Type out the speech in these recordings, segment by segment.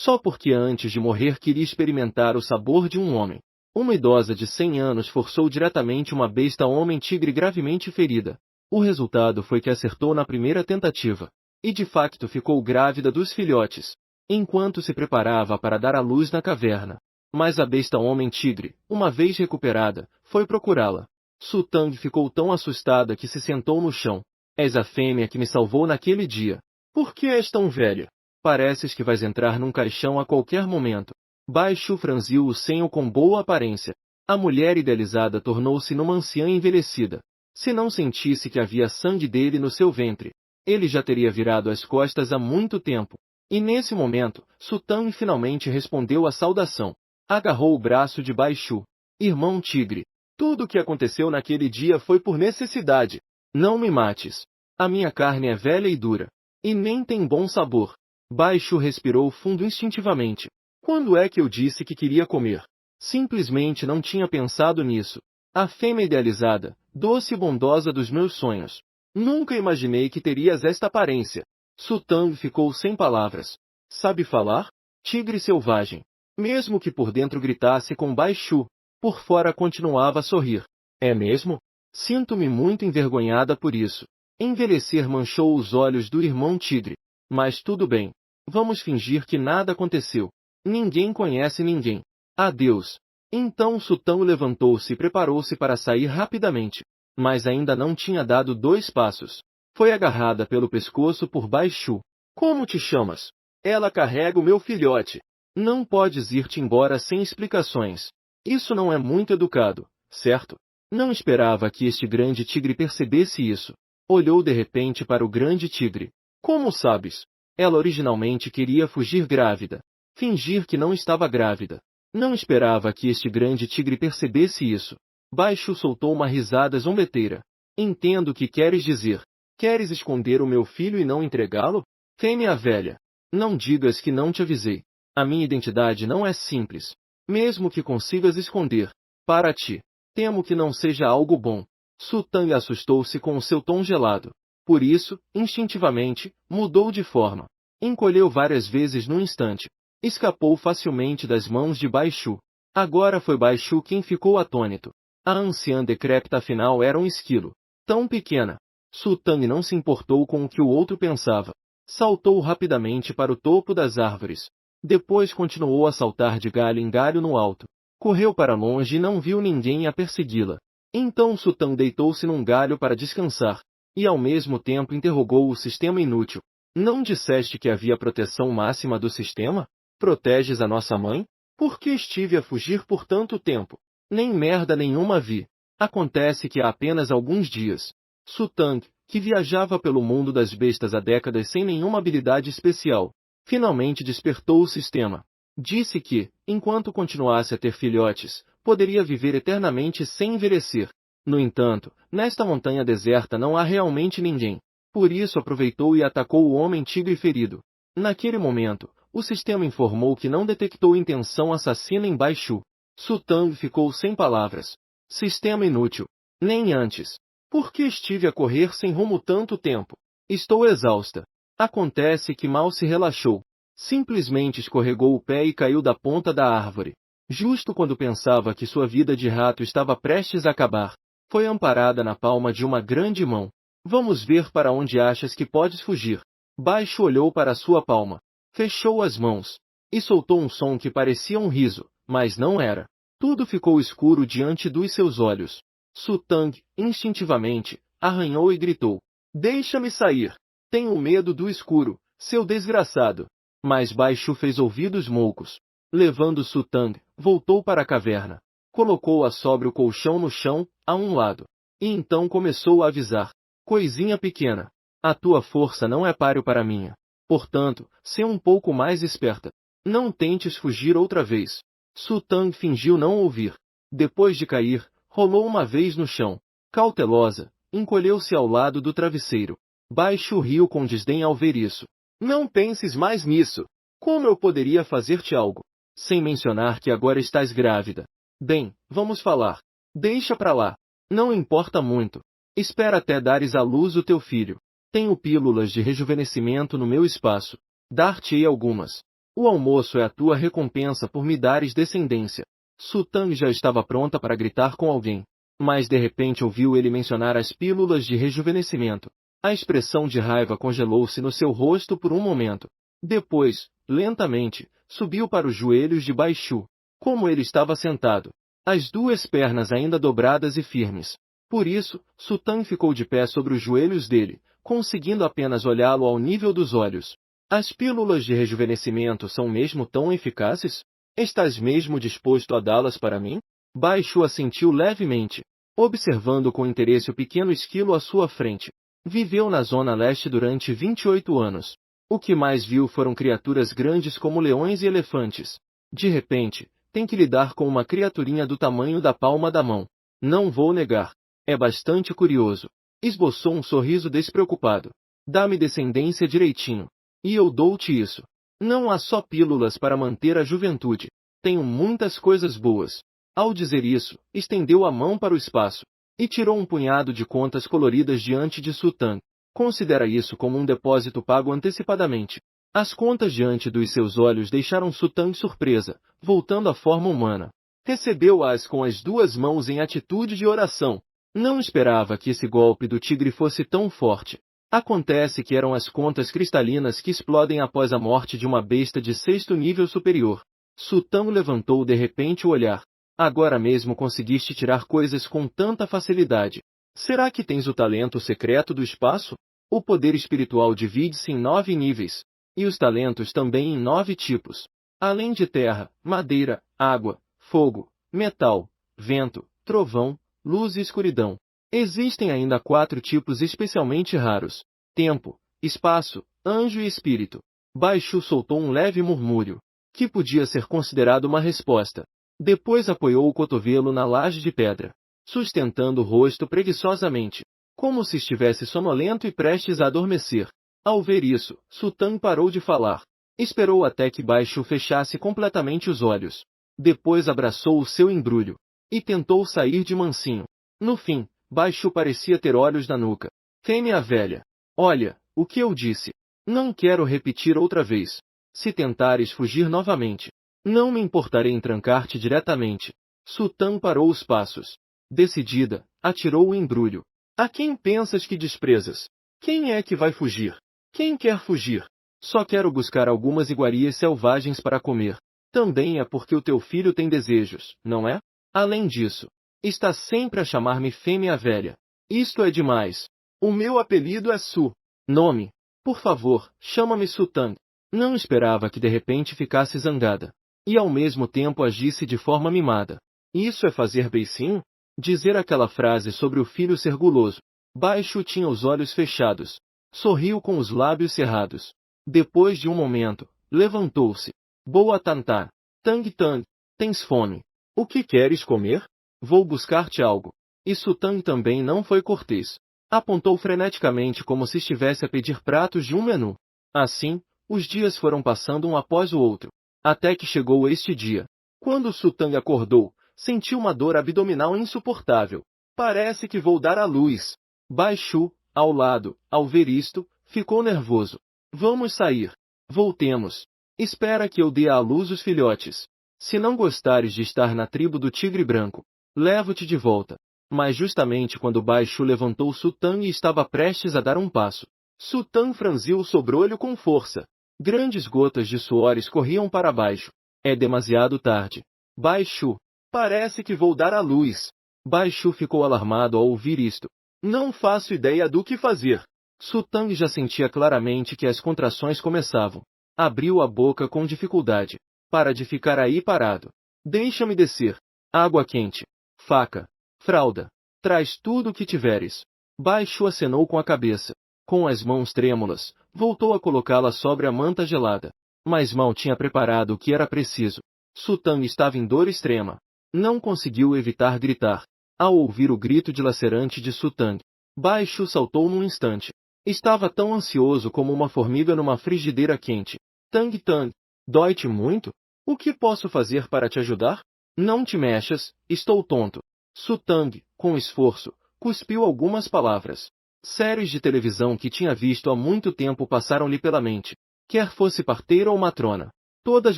só porque antes de morrer queria experimentar o sabor de um homem. Uma idosa de 100 anos forçou diretamente uma besta homem-tigre gravemente ferida. O resultado foi que acertou na primeira tentativa. E de facto ficou grávida dos filhotes, enquanto se preparava para dar à luz na caverna. Mas a besta homem-tigre, uma vez recuperada, foi procurá-la. Sutang ficou tão assustada que se sentou no chão. És a fêmea que me salvou naquele dia. Por que és tão velha? Pareces que vais entrar num caixão a qualquer momento. Bai Shu franziu o senho com boa aparência. A mulher idealizada tornou-se numa anciã envelhecida. Se não sentisse que havia sangue dele no seu ventre, ele já teria virado as costas há muito tempo. E nesse momento, Sutang finalmente respondeu à saudação. Agarrou o braço de Bai Shu. Irmão tigre, tudo o que aconteceu naquele dia foi por necessidade. Não me mates. A minha carne é velha e dura. E nem tem bom sabor. Bai Shu respirou fundo instintivamente. Quando é que eu disse que queria comer? Simplesmente não tinha pensado nisso. A fêmea idealizada, doce e bondosa dos meus sonhos. Nunca imaginei que terias esta aparência. Sutang ficou sem palavras. Sabe falar? Tigre selvagem. Mesmo que por dentro gritasse com Bai Shu, por fora continuava a sorrir. É mesmo? Sinto-me muito envergonhada por isso. Envelhecer manchou os olhos do irmão tigre. Mas tudo bem. Vamos fingir que nada aconteceu. Ninguém conhece ninguém. Adeus. Então Sutang levantou-se e preparou-se para sair rapidamente. Mas ainda não tinha dado 2 passos. Foi agarrada pelo pescoço por Bai Shu. Como te chamas? Ela carrega o meu filhote. Não podes ir-te embora sem explicações. Isso não é muito educado, certo? Não esperava que este grande tigre percebesse isso. Olhou de repente para o grande tigre. Como sabes? Ela originalmente queria fugir grávida. Fingir que não estava grávida. Não esperava que este grande tigre percebesse isso. Bai Shu soltou uma risada zombeteira. Entendo o que queres dizer. Queres esconder o meu filho e não entregá-lo? Fêmea velha. Não digas que não te avisei. A minha identidade não é simples. Mesmo que consigas esconder. Para ti. Temo que não seja algo bom. Sutang assustou-se com o seu tom gelado. Por isso, instintivamente, mudou de forma. Encolheu várias vezes no instante. Escapou facilmente das mãos de Bai Shu. Agora foi Bai Shu quem ficou atônito. A anciã decrépita afinal era um esquilo. Tão pequena. Sutang não se importou com o que o outro pensava. Saltou rapidamente para o topo das árvores. Depois continuou a saltar de galho em galho no alto. Correu para longe e não viu ninguém a persegui-la. Então Sutang deitou-se num galho para descansar. E ao mesmo tempo interrogou o sistema inútil. Não disseste que havia proteção máxima do sistema? Proteges a nossa mãe? Por que estive a fugir por tanto tempo? Nem merda nenhuma vi. Acontece que há apenas alguns dias. Sutang, que viajava pelo mundo das bestas há décadas sem nenhuma habilidade especial, finalmente despertou o sistema. Disse que, enquanto continuasse a ter filhotes, poderia viver eternamente sem envelhecer. No entanto, nesta montanha deserta não há realmente ninguém. Por isso aproveitou e atacou o homem tigre ferido. Naquele momento, o sistema informou que não detectou intenção assassina em Bai Shu. Sutang ficou sem palavras. Sistema inútil. Nem antes. Por que estive a correr sem rumo tanto tempo? Estou exausta. Acontece que mal se relaxou. Simplesmente escorregou o pé e caiu da ponta da árvore. Justo quando pensava que sua vida de rato estava prestes a acabar, foi amparada na palma de uma grande mão. Vamos ver para onde achas que podes fugir. Bai Shu olhou para sua palma. Fechou as mãos. E soltou um som que parecia um riso, mas não era. Tudo ficou escuro diante dos seus olhos. Sutang, instintivamente, arranhou e gritou. Deixa-me sair. Tenho medo do escuro, seu desgraçado. Mas Bai Shu fez ouvidos moucos. Levando Sutang, voltou para a caverna. Colocou a sobre o colchão no chão, a um lado. E então começou a avisar. Coisinha pequena. A tua força não é páreo para a minha. Portanto, sê um pouco mais esperta. Não tentes fugir outra vez. Sutang fingiu não ouvir. Depois de cair, rolou uma vez no chão. Cautelosa, encolheu-se ao lado do travesseiro. Bai Shu riu com desdém ao ver isso. Não penses mais nisso. Como eu poderia fazer-te algo? Sem mencionar que agora estás grávida. Bem, vamos falar. Deixa pra lá. Não importa muito. Espera até dares à luz o teu filho. Tenho pílulas de rejuvenescimento no meu espaço. Dar-te-ei algumas. O almoço é a tua recompensa por me dares descendência. Sutang já estava pronta para gritar com alguém. Mas de repente ouviu ele mencionar as pílulas de rejuvenescimento. A expressão de raiva congelou-se no seu rosto por um momento. Depois, lentamente, subiu para os joelhos de Bai Shu. Como ele estava sentado, as duas pernas ainda dobradas e firmes. Por isso, Sutang ficou de pé sobre os joelhos dele, conseguindo apenas olhá-lo ao nível dos olhos. As pílulas de rejuvenescimento são mesmo tão eficazes? Estás mesmo disposto a dá-las para mim? Bai Shu assentiu levemente, observando com interesse o pequeno esquilo à sua frente. Viveu na Zona Leste durante 28 anos. O que mais viu foram criaturas grandes como leões e elefantes. De repente, tem que lidar com uma criaturinha do tamanho da palma da mão. Não vou negar. É bastante curioso. Esboçou um sorriso despreocupado. Dá-me descendência direitinho. E eu dou-te isso. Não há só pílulas para manter a juventude. Tenho muitas coisas boas. Ao dizer isso, estendeu a mão para o espaço e tirou um punhado de contas coloridas diante de Sutang. Considera isso como um depósito pago antecipadamente. As contas diante dos seus olhos deixaram Sutang surpresa, voltando à forma humana. Recebeu-as com as duas mãos em atitude de oração. Não esperava que esse golpe do tigre fosse tão forte. Acontece que eram as contas cristalinas que explodem após a morte de uma besta de 6º nível superior. Sutang levantou de repente o olhar. Agora mesmo conseguiste tirar coisas com tanta facilidade. Será que tens o talento secreto do espaço? O poder espiritual divide-se em 9 níveis, e os talentos também em 9 tipos. Além de terra, madeira, água, fogo, metal, vento, trovão, luz e escuridão. Existem ainda 4 tipos especialmente raros: tempo, espaço, anjo e espírito. Bai Shu soltou um leve murmúrio, que podia ser considerado uma resposta. Depois apoiou o cotovelo na laje de pedra, sustentando o rosto preguiçosamente, como se estivesse sonolento e prestes a adormecer. Ao ver isso, Sutang parou de falar. Esperou até que Bai Shu fechasse completamente os olhos. Depois abraçou o seu embrulho e tentou sair de mansinho. No fim, Bai Shu parecia ter olhos na nuca. Fêmea velha. Olha, o que eu disse. Não quero repetir outra vez. Se tentares fugir novamente, não me importarei em trancar-te diretamente. Sutang parou os passos. Decidida, atirou o embrulho. A quem pensas que desprezas? Quem é que vai fugir? Quem quer fugir? Só quero buscar algumas iguarias selvagens para comer. Também é porque o teu filho tem desejos, não é? Além disso, está sempre a chamar-me fêmea velha. Isto é demais. O meu apelido é Su. Nome. Por favor, chama-me Sutang. Não esperava que de repente ficasse zangada. E ao mesmo tempo agisse de forma mimada. Isso é fazer beicinho? Dizer aquela frase sobre o filho ser guloso. Bai Shu tinha os olhos fechados. Sorriu com os lábios cerrados. Depois de um momento, levantou-se. Boa Tantã. Tang Tang. Tens fome? O que queres comer? Vou buscar-te algo. E Sutang também não foi cortês. Apontou freneticamente como se estivesse a pedir pratos de um menu. Assim, os dias foram passando um após o outro. Até que chegou este dia. Quando Sutang acordou, sentiu uma dor abdominal insuportável. Parece que vou dar à luz. Bai Shu, ao lado, ao ver isto, ficou nervoso. Vamos sair. Voltemos. Espera que eu dê à luz os filhotes. Se não gostares de estar na tribo do tigre branco, levo-te de volta. Mas justamente quando Bai Shu levantou Sutang e estava prestes a dar um passo, Sutang franziu o sobrolho com força. Grandes gotas de suor escorriam para baixo. É demasiado tarde. Bai Shu. Parece que vou dar à luz. Bai Shu ficou alarmado ao ouvir isto. Não faço ideia do que fazer. Sutang já sentia claramente que as contrações começavam. Abriu a boca com dificuldade. Para de ficar aí parado. Deixa-me descer. Água quente. Faca. Fralda. Traz tudo o que tiveres. Bai Shu acenou com a cabeça. Com as mãos trêmulas, voltou a colocá-la sobre a manta gelada. Mas mal tinha preparado o que era preciso. Sutang estava em dor extrema. Não conseguiu evitar gritar. Ao ouvir o grito dilacerante de Sutang, Bai Shu saltou num instante. Estava tão ansioso como uma formiga numa frigideira quente. Tang Tang. Dói-te muito? O que posso fazer para te ajudar? Não te mexas, estou tonto. Sutang, com esforço, cuspiu algumas palavras. Séries de televisão que tinha visto há muito tempo passaram-lhe pela mente. Quer fosse parteira ou matrona. Todas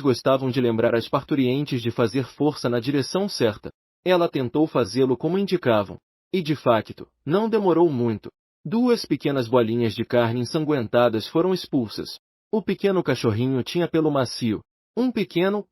gostavam de lembrar as parturientes de fazer força na direção certa. Ela tentou fazê-lo como indicavam. E de facto, não demorou muito. 2 pequenas bolinhas de carne ensanguentadas foram expulsas. O pequeno cachorrinho tinha pelo macio. Um pequeno.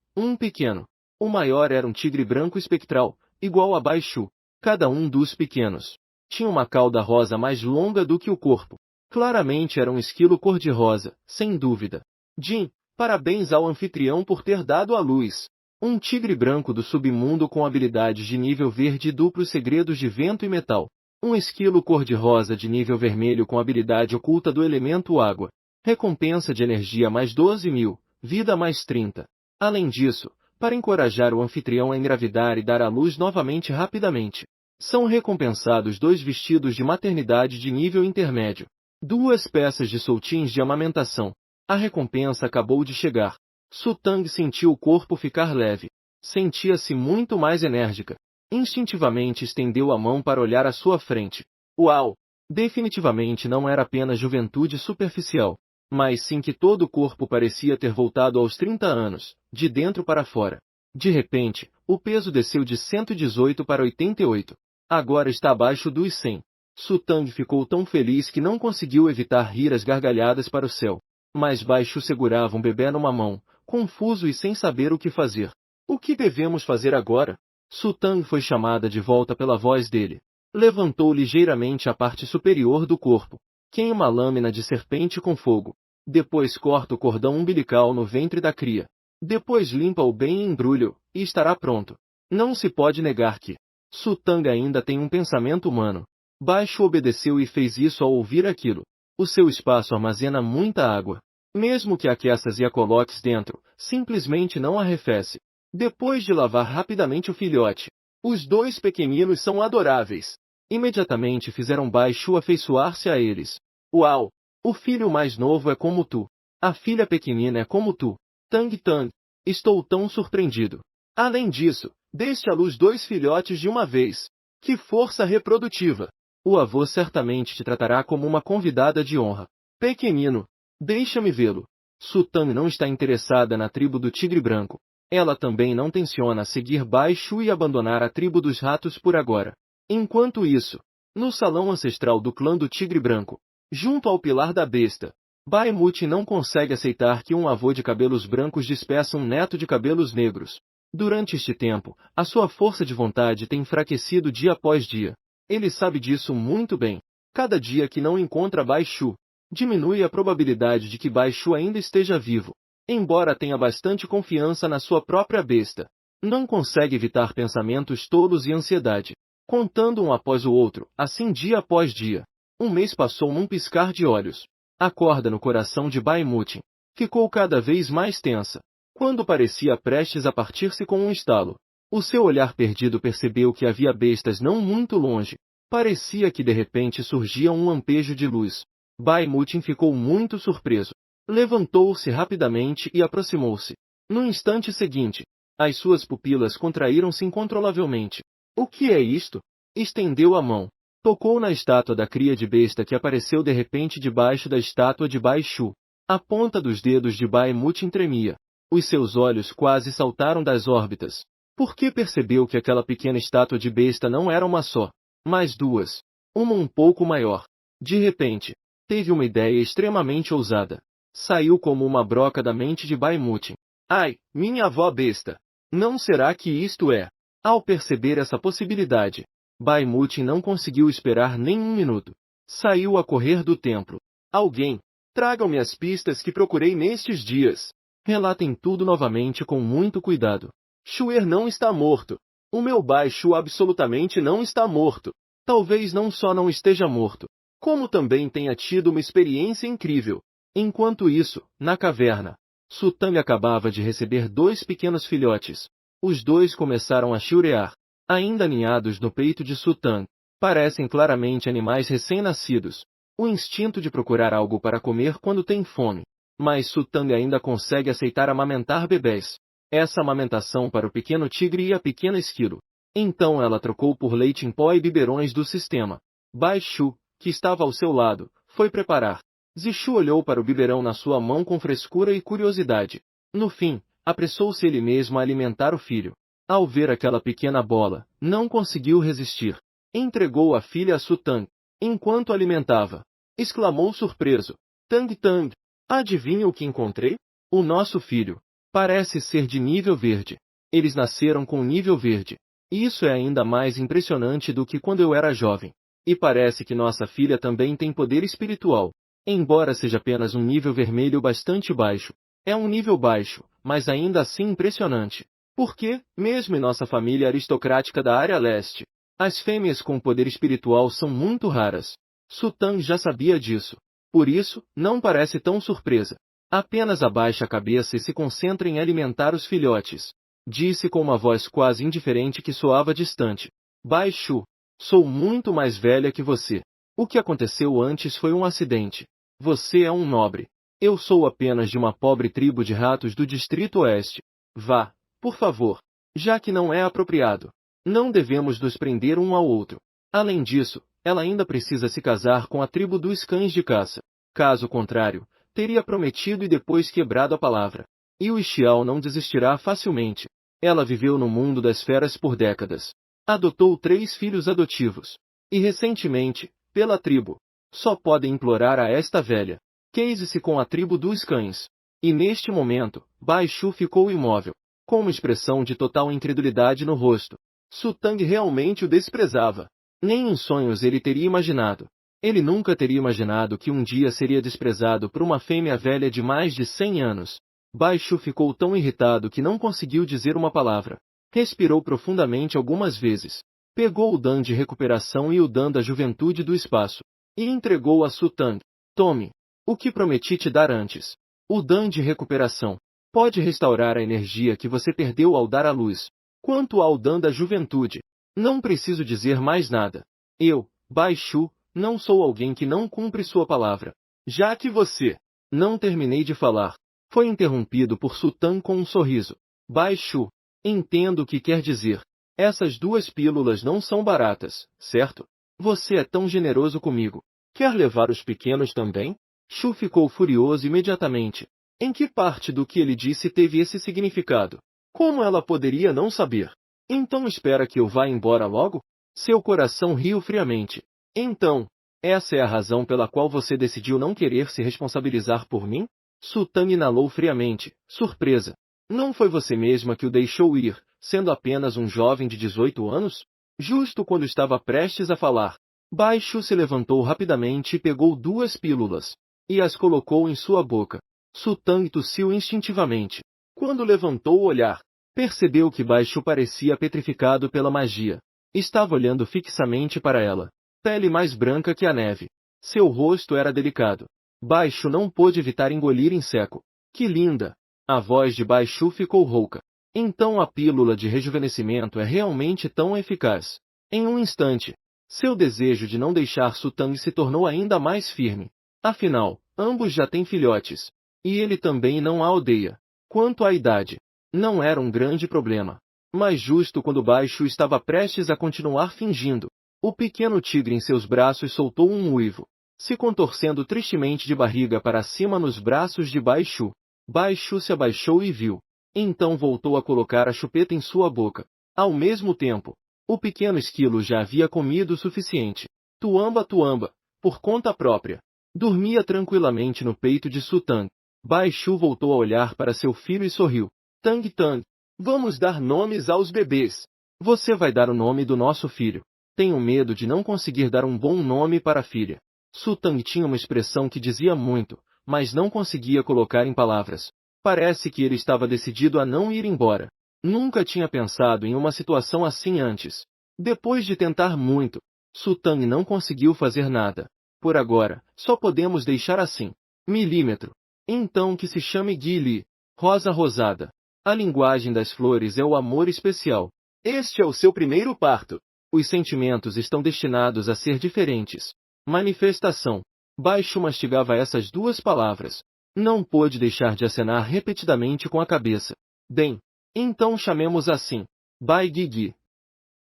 O maior era um tigre branco espectral, igual a Baixu. Cada um dos pequenos tinha uma cauda rosa mais longa do que o corpo. Claramente era um esquilo cor-de-rosa, sem dúvida. Jim, parabéns ao anfitrião por ter dado à luz um tigre branco do submundo com habilidades de nível verde e duplos segredos de vento e metal. Um esquilo cor-de-rosa de nível vermelho com habilidade oculta do elemento água. Recompensa de energia mais 12.000, vida mais 30. Além disso, para encorajar o anfitrião a engravidar e dar à luz novamente rapidamente, são recompensados 2 vestidos de maternidade de nível intermédio. 2 peças de soltins de amamentação. A recompensa acabou de chegar. Sutang sentiu o corpo ficar leve. Sentia-se muito mais enérgica. Instintivamente estendeu a mão para olhar à sua frente. Uau! Definitivamente não era apenas juventude superficial, mas sim que todo o corpo parecia ter voltado aos 30 anos, de dentro para fora. De repente, o peso desceu de 118 para 88. Agora está abaixo dos 100. Sutang ficou tão feliz que não conseguiu evitar rir as gargalhadas para o céu. Mas Baixo segurava um bebê numa mão, confuso e sem saber o que fazer. O que devemos fazer agora? Sutang foi chamada de volta pela voz dele. Levantou ligeiramente a parte superior do corpo. Queima uma lâmina de serpente com fogo. Depois corta o cordão umbilical no ventre da cria. Depois limpa-o bem e embrulha-o, e estará pronto. Não se pode negar que Sutang ainda tem um pensamento humano. Baixo obedeceu e fez isso ao ouvir aquilo. O seu espaço armazena muita água. Mesmo que aqueças e a coloques dentro, simplesmente não arrefece. Depois de lavar rapidamente o filhote, os 2 pequeninos são adoráveis. Imediatamente fizeram Baixo afeiçoar-se a eles. Uau! O filho mais novo é como tu. A filha pequenina é como tu. Tang Tang. Estou tão surpreendido. Além disso, deste à luz 2 filhotes de uma vez. Que força reprodutiva! O avô certamente te tratará como uma convidada de honra. Pequenino, deixa-me vê-lo. Sutang não está interessada na tribo do tigre branco. Ela também não tenciona seguir Baixo e abandonar a tribo dos ratos por agora. Enquanto isso, no salão ancestral do clã do tigre branco, junto ao pilar da besta, Baimuti não consegue aceitar que um avô de cabelos brancos despeça um neto de cabelos negros. Durante este tempo, a sua força de vontade tem enfraquecido dia após dia. Ele sabe disso muito bem. Cada dia que não encontra Baixo, diminui a probabilidade de que Baixo ainda esteja vivo. Embora tenha bastante confiança na sua própria besta, não consegue evitar pensamentos tolos e ansiedade. Contando um após o outro, assim dia após dia. Um mês passou num piscar de olhos. A corda no coração de Baimutin ficou cada vez mais tensa. Quando parecia prestes a partir-se com um estalo, o seu olhar perdido percebeu que havia bestas não muito longe. Parecia que de repente surgia um lampejo de luz. Baimutin ficou muito surpreso. Levantou-se rapidamente e aproximou-se. No instante seguinte, as suas pupilas contraíram-se incontrolavelmente. O que é isto? Estendeu a mão. Tocou na estátua da cria de besta que apareceu de repente debaixo da estátua de Baixu. A ponta dos dedos de Baimutin tremia. Os seus olhos quase saltaram das órbitas. Porque percebeu que aquela pequena estátua de besta não era uma só, mas 2. Uma um pouco maior. De repente, teve uma ideia extremamente ousada. Saiu como uma broca da mente de Baimutin. Ai, minha avó besta! Não será que isto é? Ao perceber essa possibilidade, Baimutin não conseguiu esperar nem um minuto. Saiu a correr do templo. Alguém, tragam-me as pistas que procurei nestes dias. Relatem tudo novamente com muito cuidado. Xuer não está morto. O meu Baixo absolutamente não está morto. Talvez não só não esteja morto, como também tenha tido uma experiência incrível. Enquanto isso, na caverna, Sutang acabava de receber 2 pequenos filhotes. Os 2 começaram a chiurear, ainda aninhados no peito de Sutang. Parecem claramente animais recém-nascidos. O instinto de procurar algo para comer quando tem fome. Mas Sutang ainda consegue aceitar amamentar bebês. Essa amamentação para o pequeno tigre e a pequena esquilo. Então ela trocou por leite em pó e biberões do sistema. Baixu, que estava ao seu lado, foi preparar. Zishu olhou para o biberão na sua mão com frescura e curiosidade. No fim, apressou-se ele mesmo a alimentar o filho. Ao ver aquela pequena bola, não conseguiu resistir. Entregou a filha a Sutang. Enquanto alimentava, exclamou surpreso: Tang Tang, adivinha o que encontrei? O nosso filho parece ser de nível verde. Eles nasceram com nível verde. Isso é ainda mais impressionante do que quando eu era jovem. E parece que nossa filha também tem poder espiritual. Embora seja apenas um nível vermelho bastante baixo. É um nível baixo, mas ainda assim impressionante. Porque, mesmo em nossa família aristocrática da área leste, as fêmeas com poder espiritual são muito raras. Sutang já sabia disso. Por isso, não parece tão surpresa. Apenas abaixa a cabeça e se concentra em alimentar os filhotes. Disse com uma voz quase indiferente que soava distante. Bai Shu, sou muito mais velha que você. O que aconteceu antes foi um acidente. Você é um nobre. Eu sou apenas de uma pobre tribo de ratos do Distrito Oeste. Vá, por favor. Já que não é apropriado. Não devemos nos prender um ao outro. Além disso, ela ainda precisa se casar com a tribo dos cães de caça. Caso contrário, teria prometido e depois quebrado a palavra. E o Xiao não desistirá facilmente. Ela viveu no mundo das feras por décadas. Adotou 3 filhos adotivos. E recentemente, pela tribo, só podem implorar a esta velha. Case-se com a tribo dos cães. E neste momento, Bai Shu ficou imóvel, com uma expressão de total incredulidade no rosto. Sutang realmente o desprezava. Nem em sonhos ele teria imaginado. Ele nunca teria imaginado que um dia seria desprezado por uma fêmea velha de mais de 100 anos. Bai Shu ficou tão irritado que não conseguiu dizer uma palavra. Respirou profundamente algumas vezes. Pegou o Dan de recuperação e o Dan da juventude do espaço. E entregou a Sutang. Tome. O que prometi te dar antes. O Dan de recuperação. Pode restaurar a energia que você perdeu ao dar à luz. Quanto ao Dan da juventude, não preciso dizer mais nada. Eu, Bai Shu, não sou alguém que não cumpre sua palavra. Já que você... Não terminei de falar. Foi interrompido por Sutang com um sorriso. Bai Shu, entendo o que quer dizer. Essas 2 pílulas não são baratas, certo? Você é tão generoso comigo. Quer levar os pequenos também? Shu ficou furioso imediatamente. Em que parte do que ele disse teve esse significado? Como ela poderia não saber? Então espera que eu vá embora logo? Seu coração riu friamente. Então, essa é a razão pela qual você decidiu não querer se responsabilizar por mim? Sutang inalou friamente, surpresa. Não foi você mesma que o deixou ir, sendo apenas um jovem de 18 anos? Justo quando estava prestes a falar, Bai Shu se levantou rapidamente e pegou 2 pílulas. E as colocou em sua boca. Sutang tossiu instintivamente. Quando levantou o olhar, percebeu que Bai Shu parecia petrificado pela magia. Estava olhando fixamente para ela. Pele mais branca que a neve. Seu rosto era delicado. Bai Shu não pôde evitar engolir em seco. Que linda! A voz de Bai Shu ficou rouca. Então a pílula de rejuvenescimento é realmente tão eficaz. Em um instante, seu desejo de não deixar Sutang se tornou ainda mais firme. Afinal, ambos já têm filhotes. E ele também não a odeia. Quanto à idade, não era um grande problema. Mas justo quando Bai Shu estava prestes a continuar fingindo, o pequeno tigre em seus braços soltou um uivo, se contorcendo tristemente de barriga para cima nos braços de Bai Shu. Bai Shu se abaixou e viu. Então voltou a colocar a chupeta em sua boca. Ao mesmo tempo, o pequeno esquilo já havia comido o suficiente. Tuamba tuamba, por conta própria. Dormia tranquilamente no peito de Sutang. Bai Shu voltou a olhar para seu filho e sorriu. Tang Tang, vamos dar nomes aos bebês. Você vai dar o nome do nosso filho. Tenho medo de não conseguir dar um bom nome para a filha. Sutang tinha uma expressão que dizia muito, mas não conseguia colocar em palavras. Parece que ele estava decidido a não ir embora. Nunca tinha pensado em uma situação assim antes. Depois de tentar muito, Sutang não conseguiu fazer nada. Por agora, só podemos deixar assim. Milímetro. Então que se chame Guili. Rosa rosada. A linguagem das flores é o amor especial. Este é o seu primeiro parto. Os sentimentos estão destinados a ser diferentes. Manifestação. Bai Shu mastigava essas 2 palavras. Não pôde deixar de acenar repetidamente com a cabeça. Bem, então chamemos assim. Bai Gigi.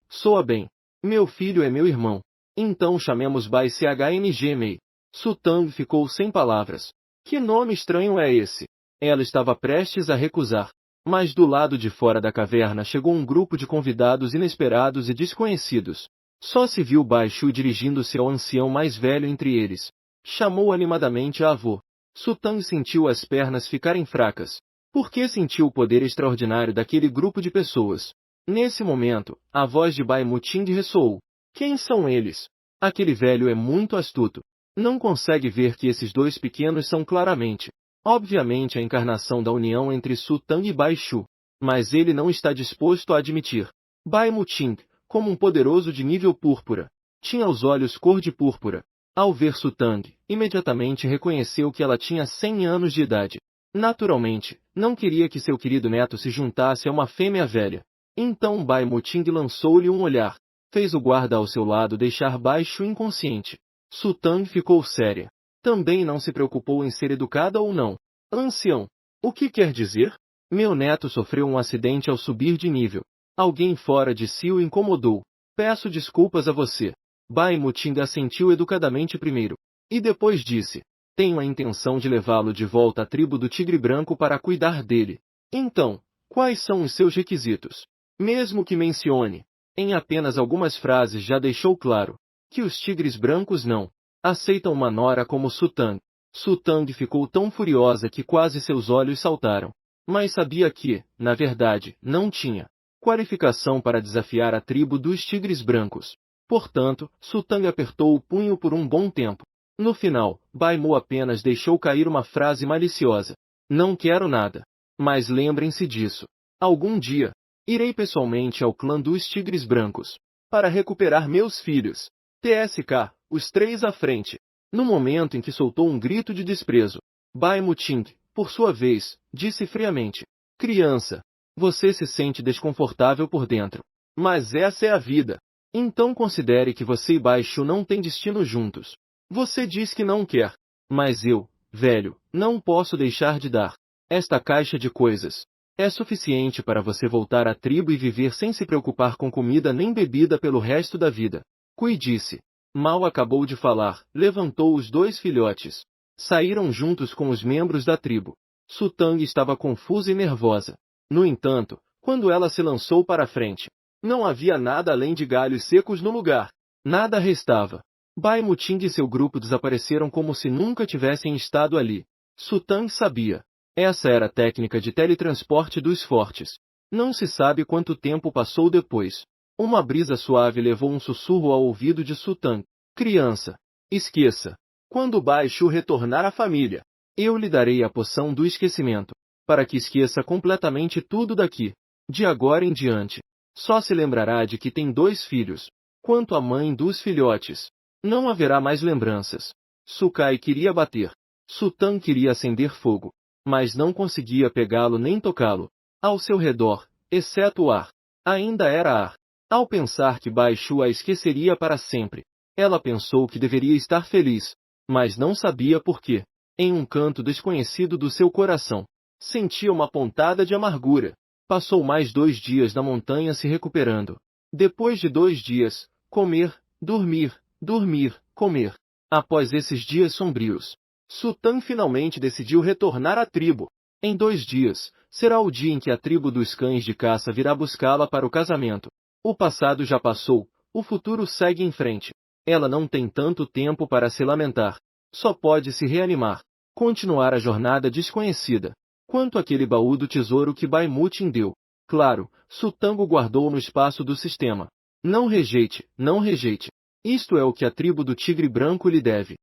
Soa bem. Meu filho é meu irmão. Então chamemos Bai Chng Mei. Sutang ficou sem palavras. Que nome estranho é esse? Ela estava prestes a recusar. Mas do lado de fora da caverna chegou um grupo de convidados inesperados e desconhecidos. Só se viu Bai Shu dirigindo-se ao ancião mais velho entre eles. Chamou animadamente a avô. Su Tang sentiu as pernas ficarem fracas. Porque sentiu o poder extraordinário daquele grupo de pessoas. Nesse momento, a voz de Bai Muting ressoou. Quem são eles? Aquele velho é muito astuto. Não consegue ver que esses dois pequenos são claramente, obviamente, a encarnação da união entre Su Tang e Bai Shu. Mas ele não está disposto a admitir. Bai Muting, como um poderoso de nível púrpura, tinha os olhos cor de púrpura. Ao ver Su Tang, imediatamente reconheceu que ela tinha 100 anos de idade. Naturalmente, não queria que seu querido neto se juntasse a uma fêmea velha. Então Bai Muting lançou-lhe um olhar. Fez o guarda ao seu lado deixar Bai Shu inconsciente. Su Tang ficou séria. Também não se preocupou em ser educada ou não. Ancião, o que quer dizer? Meu neto sofreu um acidente ao subir de nível. Alguém fora de si o incomodou. Peço desculpas a você. Bai Muting assentiu educadamente primeiro. E depois disse. Tenho a intenção de levá-lo de volta à tribo do Tigre Branco para cuidar dele. Então, quais são os seus requisitos? Mesmo que mencione, em apenas algumas frases já deixou claro, que os tigres brancos não aceitam uma nora como Su Tang. Su Tang ficou tão furiosa que quase seus olhos saltaram. Mas sabia que, na verdade, não tinha qualificação para desafiar a tribo dos tigres brancos. Portanto, Su Tang apertou o punho por um bom tempo. No final, Bai Mo apenas deixou cair uma frase maliciosa. Não quero nada. Mas lembrem-se disso. Algum dia, irei pessoalmente ao clã dos Tigres Brancos, para recuperar meus filhos. TSK, os três à frente. No momento em que soltou um grito de desprezo, Bai Muting, por sua vez, disse friamente. Criança, você se sente desconfortável por dentro. Mas essa é a vida. Então considere que você e Bai Shu não têm destino juntos. Você diz que não quer. Mas eu, velho, não posso deixar de dar. Esta caixa de coisas. É suficiente para você voltar à tribo e viver sem se preocupar com comida nem bebida pelo resto da vida. Kui disse. Mal acabou de falar, levantou os dois filhotes. Saíram juntos com os membros da tribo. Su Tang estava confusa e nervosa. No entanto, quando ela se lançou para a frente, não havia nada além de galhos secos no lugar. Nada restava. Bai Muting e seu grupo desapareceram como se nunca tivessem estado ali. Su Tang sabia. Essa era a técnica de teletransporte dos fortes. Não se sabe quanto tempo passou depois. Uma brisa suave levou um sussurro ao ouvido de Su Tang. Criança, esqueça. Quando Bai Shu retornar à família, eu lhe darei a poção do esquecimento, para que esqueça completamente tudo daqui. De agora em diante, só se lembrará de que tem 2 filhos. Quanto à mãe dos filhotes, não haverá mais lembranças. Su Kai queria bater. Su Tang queria acender fogo, mas não conseguia pegá-lo nem tocá-lo. Ao seu redor, exceto o ar, ainda era ar. Ao pensar que Bai Shu a esqueceria para sempre, ela pensou que deveria estar feliz, mas não sabia por quê. Em um canto desconhecido do seu coração, sentia uma pontada de amargura. Passou mais 2 dias na montanha se recuperando. Depois de 2 dias, comer, dormir, dormir, comer. Após esses dias sombrios, Su Tang finalmente decidiu retornar à tribo. Em 2 dias, será o dia em que a tribo dos cães de caça virá buscá-la para o casamento. O passado já passou, o futuro segue em frente. Ela não tem tanto tempo para se lamentar. Só pode se reanimar. Continuar a jornada desconhecida. Quanto àquele baú do tesouro que Bai Muting deu. Claro, Su Tang o guardou no espaço do sistema. Não rejeite, não rejeite. Isto é o que a tribo do Tigre Branco lhe deve.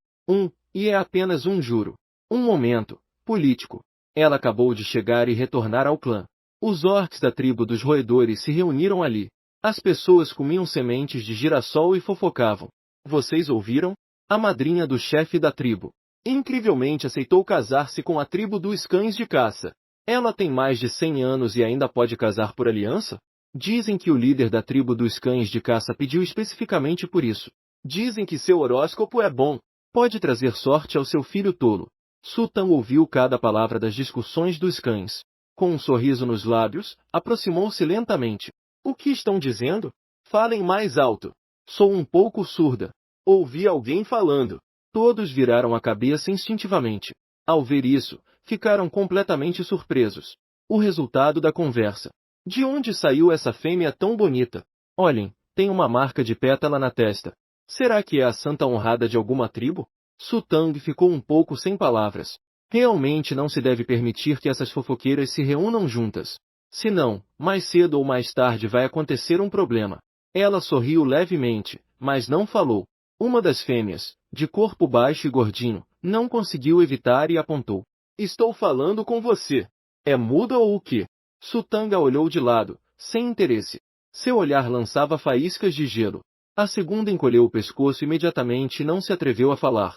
E é apenas um juro. Um momento, político. Ela acabou de chegar e retornar ao clã. Os orcs da tribo dos roedores se reuniram ali. As pessoas comiam sementes de girassol e fofocavam. Vocês ouviram? A madrinha do chefe da tribo incrivelmente aceitou casar-se com a tribo dos cães de caça. Ela tem mais de 100 anos e ainda pode casar por aliança? Dizem que o líder da tribo dos cães de caça pediu especificamente por isso. Dizem que seu horóscopo é bom. Pode trazer sorte ao seu filho tolo. Su Tang ouviu cada palavra das discussões dos cães. Com um sorriso nos lábios, aproximou-se lentamente. O que estão dizendo? Falem mais alto. Sou um pouco surda. Ouvi alguém falando. Todos viraram a cabeça instintivamente. Ao ver isso, ficaram completamente surpresos. O resultado da conversa. De onde saiu essa fêmea tão bonita? Olhem, tem uma marca de pétala na testa. Será que é a santa honrada de alguma tribo? Su Tang ficou um pouco sem palavras. Realmente não se deve permitir que essas fofoqueiras se reúnam juntas. Senão, mais cedo ou mais tarde vai acontecer um problema. Ela sorriu levemente, mas não falou. Uma das fêmeas, de corpo baixo e gordinho, não conseguiu evitar e apontou. Estou falando com você. É muda ou o quê? Su Tang olhou de lado, sem interesse. Seu olhar lançava faíscas de gelo. A segunda encolheu o pescoço imediatamente e não se atreveu a falar.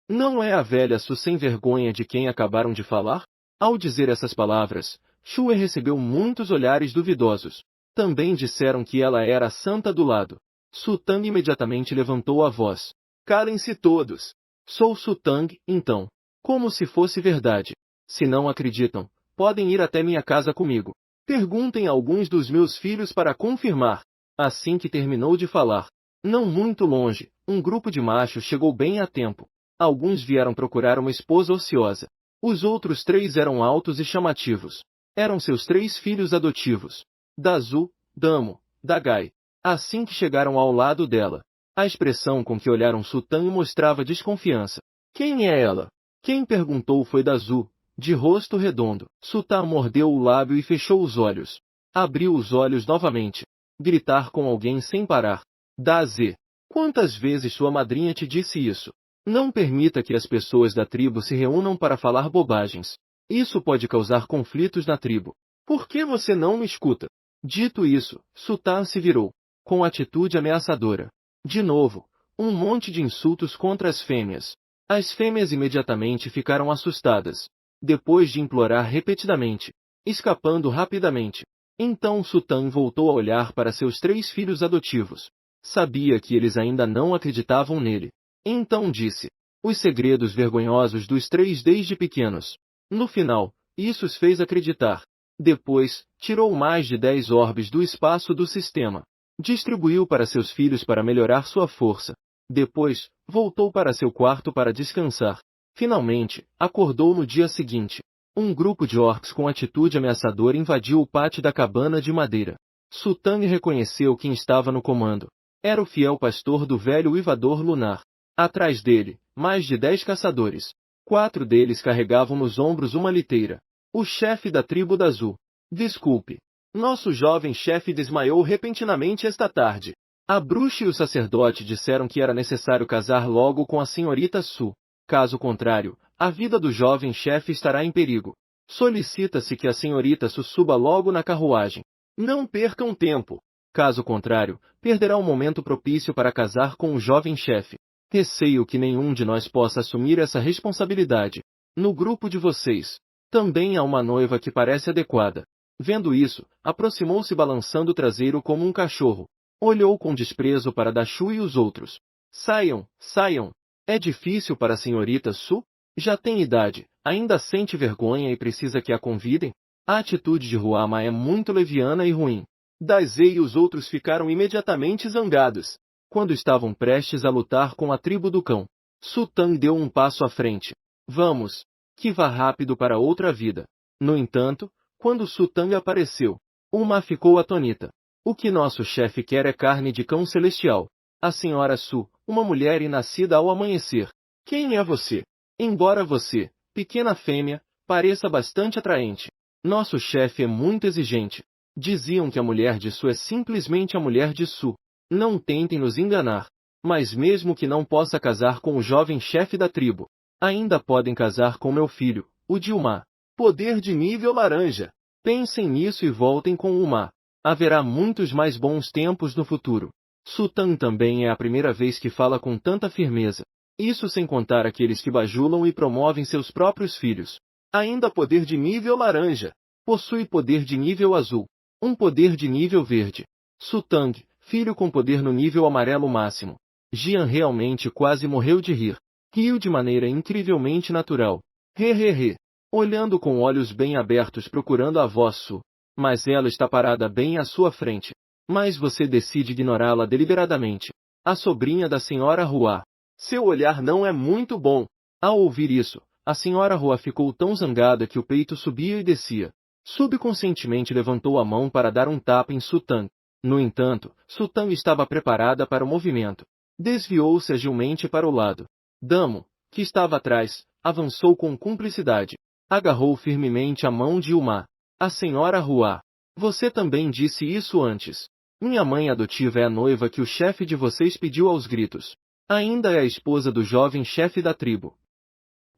Não é a velha Su sem vergonha de quem acabaram de falar? Ao dizer essas palavras, Shue recebeu muitos olhares duvidosos. Também disseram que ela era a santa do lado. Su Tang imediatamente levantou a voz. Calem-se todos. Sou Su Tang, então. Como se fosse verdade. Se não acreditam, podem ir até minha casa comigo. Perguntem a alguns dos meus filhos para confirmar. Assim que terminou de falar, não muito longe, um grupo de machos chegou bem a tempo. Alguns vieram procurar uma esposa ociosa. Os outros 3 eram altos e chamativos. Eram seus 3 filhos adotivos. Dazu, Damo, Dagai. Assim que chegaram ao lado dela, a expressão com que olharam Su Tang mostrava desconfiança. Quem é ela? Quem perguntou foi Dazu, de rosto redondo. Su Tang mordeu o lábio e fechou os olhos. Abriu os olhos novamente. Gritar com alguém sem parar. Daze. Quantas vezes sua madrinha te disse isso? Não permita que as pessoas da tribo se reúnam para falar bobagens. Isso pode causar conflitos na tribo. Por que você não me escuta? Dito isso, Su Tang se virou, com atitude ameaçadora. De novo, um monte de insultos contra as fêmeas. As fêmeas imediatamente ficaram assustadas. Depois de implorar repetidamente, escapando rapidamente. Então Su Tang voltou a olhar para seus 3 filhos adotivos. Sabia que eles ainda não acreditavam nele. Então disse, os segredos vergonhosos dos 3 desde pequenos. No final, isso os fez acreditar. Depois, tirou mais de 10 orbes do espaço do sistema. Distribuiu para seus filhos para melhorar sua força. Depois, voltou para seu quarto para descansar. Finalmente, acordou no dia seguinte. Um grupo de orcs com atitude ameaçadora invadiu o pátio da cabana de madeira. Su Tang reconheceu quem estava no comando. Era o fiel pastor do velho uivador lunar. Atrás dele, mais de 10 caçadores. 4 deles carregavam nos ombros uma liteira. O chefe da tribo da Azul. Desculpe. Nosso jovem chefe desmaiou repentinamente esta tarde. A bruxa e o sacerdote disseram que era necessário casar logo com a senhorita Su. Caso contrário, a vida do jovem chefe estará em perigo. Solicita-se que a senhorita Su suba logo na carruagem. Não percam tempo. Caso contrário, perderá o momento propício para casar com o jovem chefe. Receio que nenhum de nós possa assumir essa responsabilidade. No grupo de vocês, também há uma noiva que parece adequada. Vendo isso, aproximou-se balançando o traseiro como um cachorro. Olhou com desprezo para Dachu e os outros. Saiam, saiam. É difícil para a senhorita Su? Já tem idade, ainda sente vergonha e precisa que a convidem? A atitude de Ruama é muito leviana e ruim. Daisei e os outros ficaram imediatamente zangados. Quando estavam prestes a lutar com a tribo do cão, Su Tang deu um passo à frente. Vamos, que vá rápido para outra vida. No entanto, quando Su Tang apareceu, Uma ficou atônita. O que nosso chefe quer é carne de cão celestial. A senhora Su, uma mulher inascida ao amanhecer. Quem é você? Embora você, pequena fêmea, pareça bastante atraente. Nosso chefe é muito exigente. Diziam que a mulher de Su é simplesmente a mulher de Su. Não tentem nos enganar. Mas mesmo que não possa casar com o jovem chefe da tribo, ainda podem casar com meu filho, o Dilma. Poder de nível laranja. Pensem nisso e voltem com Uma. Haverá muitos mais bons tempos no futuro. Su Tang também é a primeira vez que fala com tanta firmeza. Isso sem contar aqueles que bajulam e promovem seus próprios filhos. Ainda poder de nível laranja. Possui poder de nível azul. Um poder de nível verde. Su Tang, filho com poder no nível amarelo máximo. Jian realmente quase morreu de rir. Riu de maneira incrivelmente natural. He. Olhando com olhos bem abertos procurando a voz Su. Mas ela está parada bem à sua frente. Mas você decide ignorá-la deliberadamente. A sobrinha da senhora Hua. Seu olhar não é muito bom. Ao ouvir isso, A senhora Hua ficou tão zangada que o peito subia e descia. Subconscientemente levantou a mão para dar um tapa em Su Tang. No entanto, Su Tang estava preparada para o movimento. Desviou-se agilmente para o lado. Damo, que estava atrás, avançou com cumplicidade. Agarrou firmemente a mão de Uma. A senhora Hua. Você também disse isso antes. Minha mãe adotiva é a noiva que o chefe de vocês pediu aos gritos. Ainda é a esposa do jovem chefe da tribo.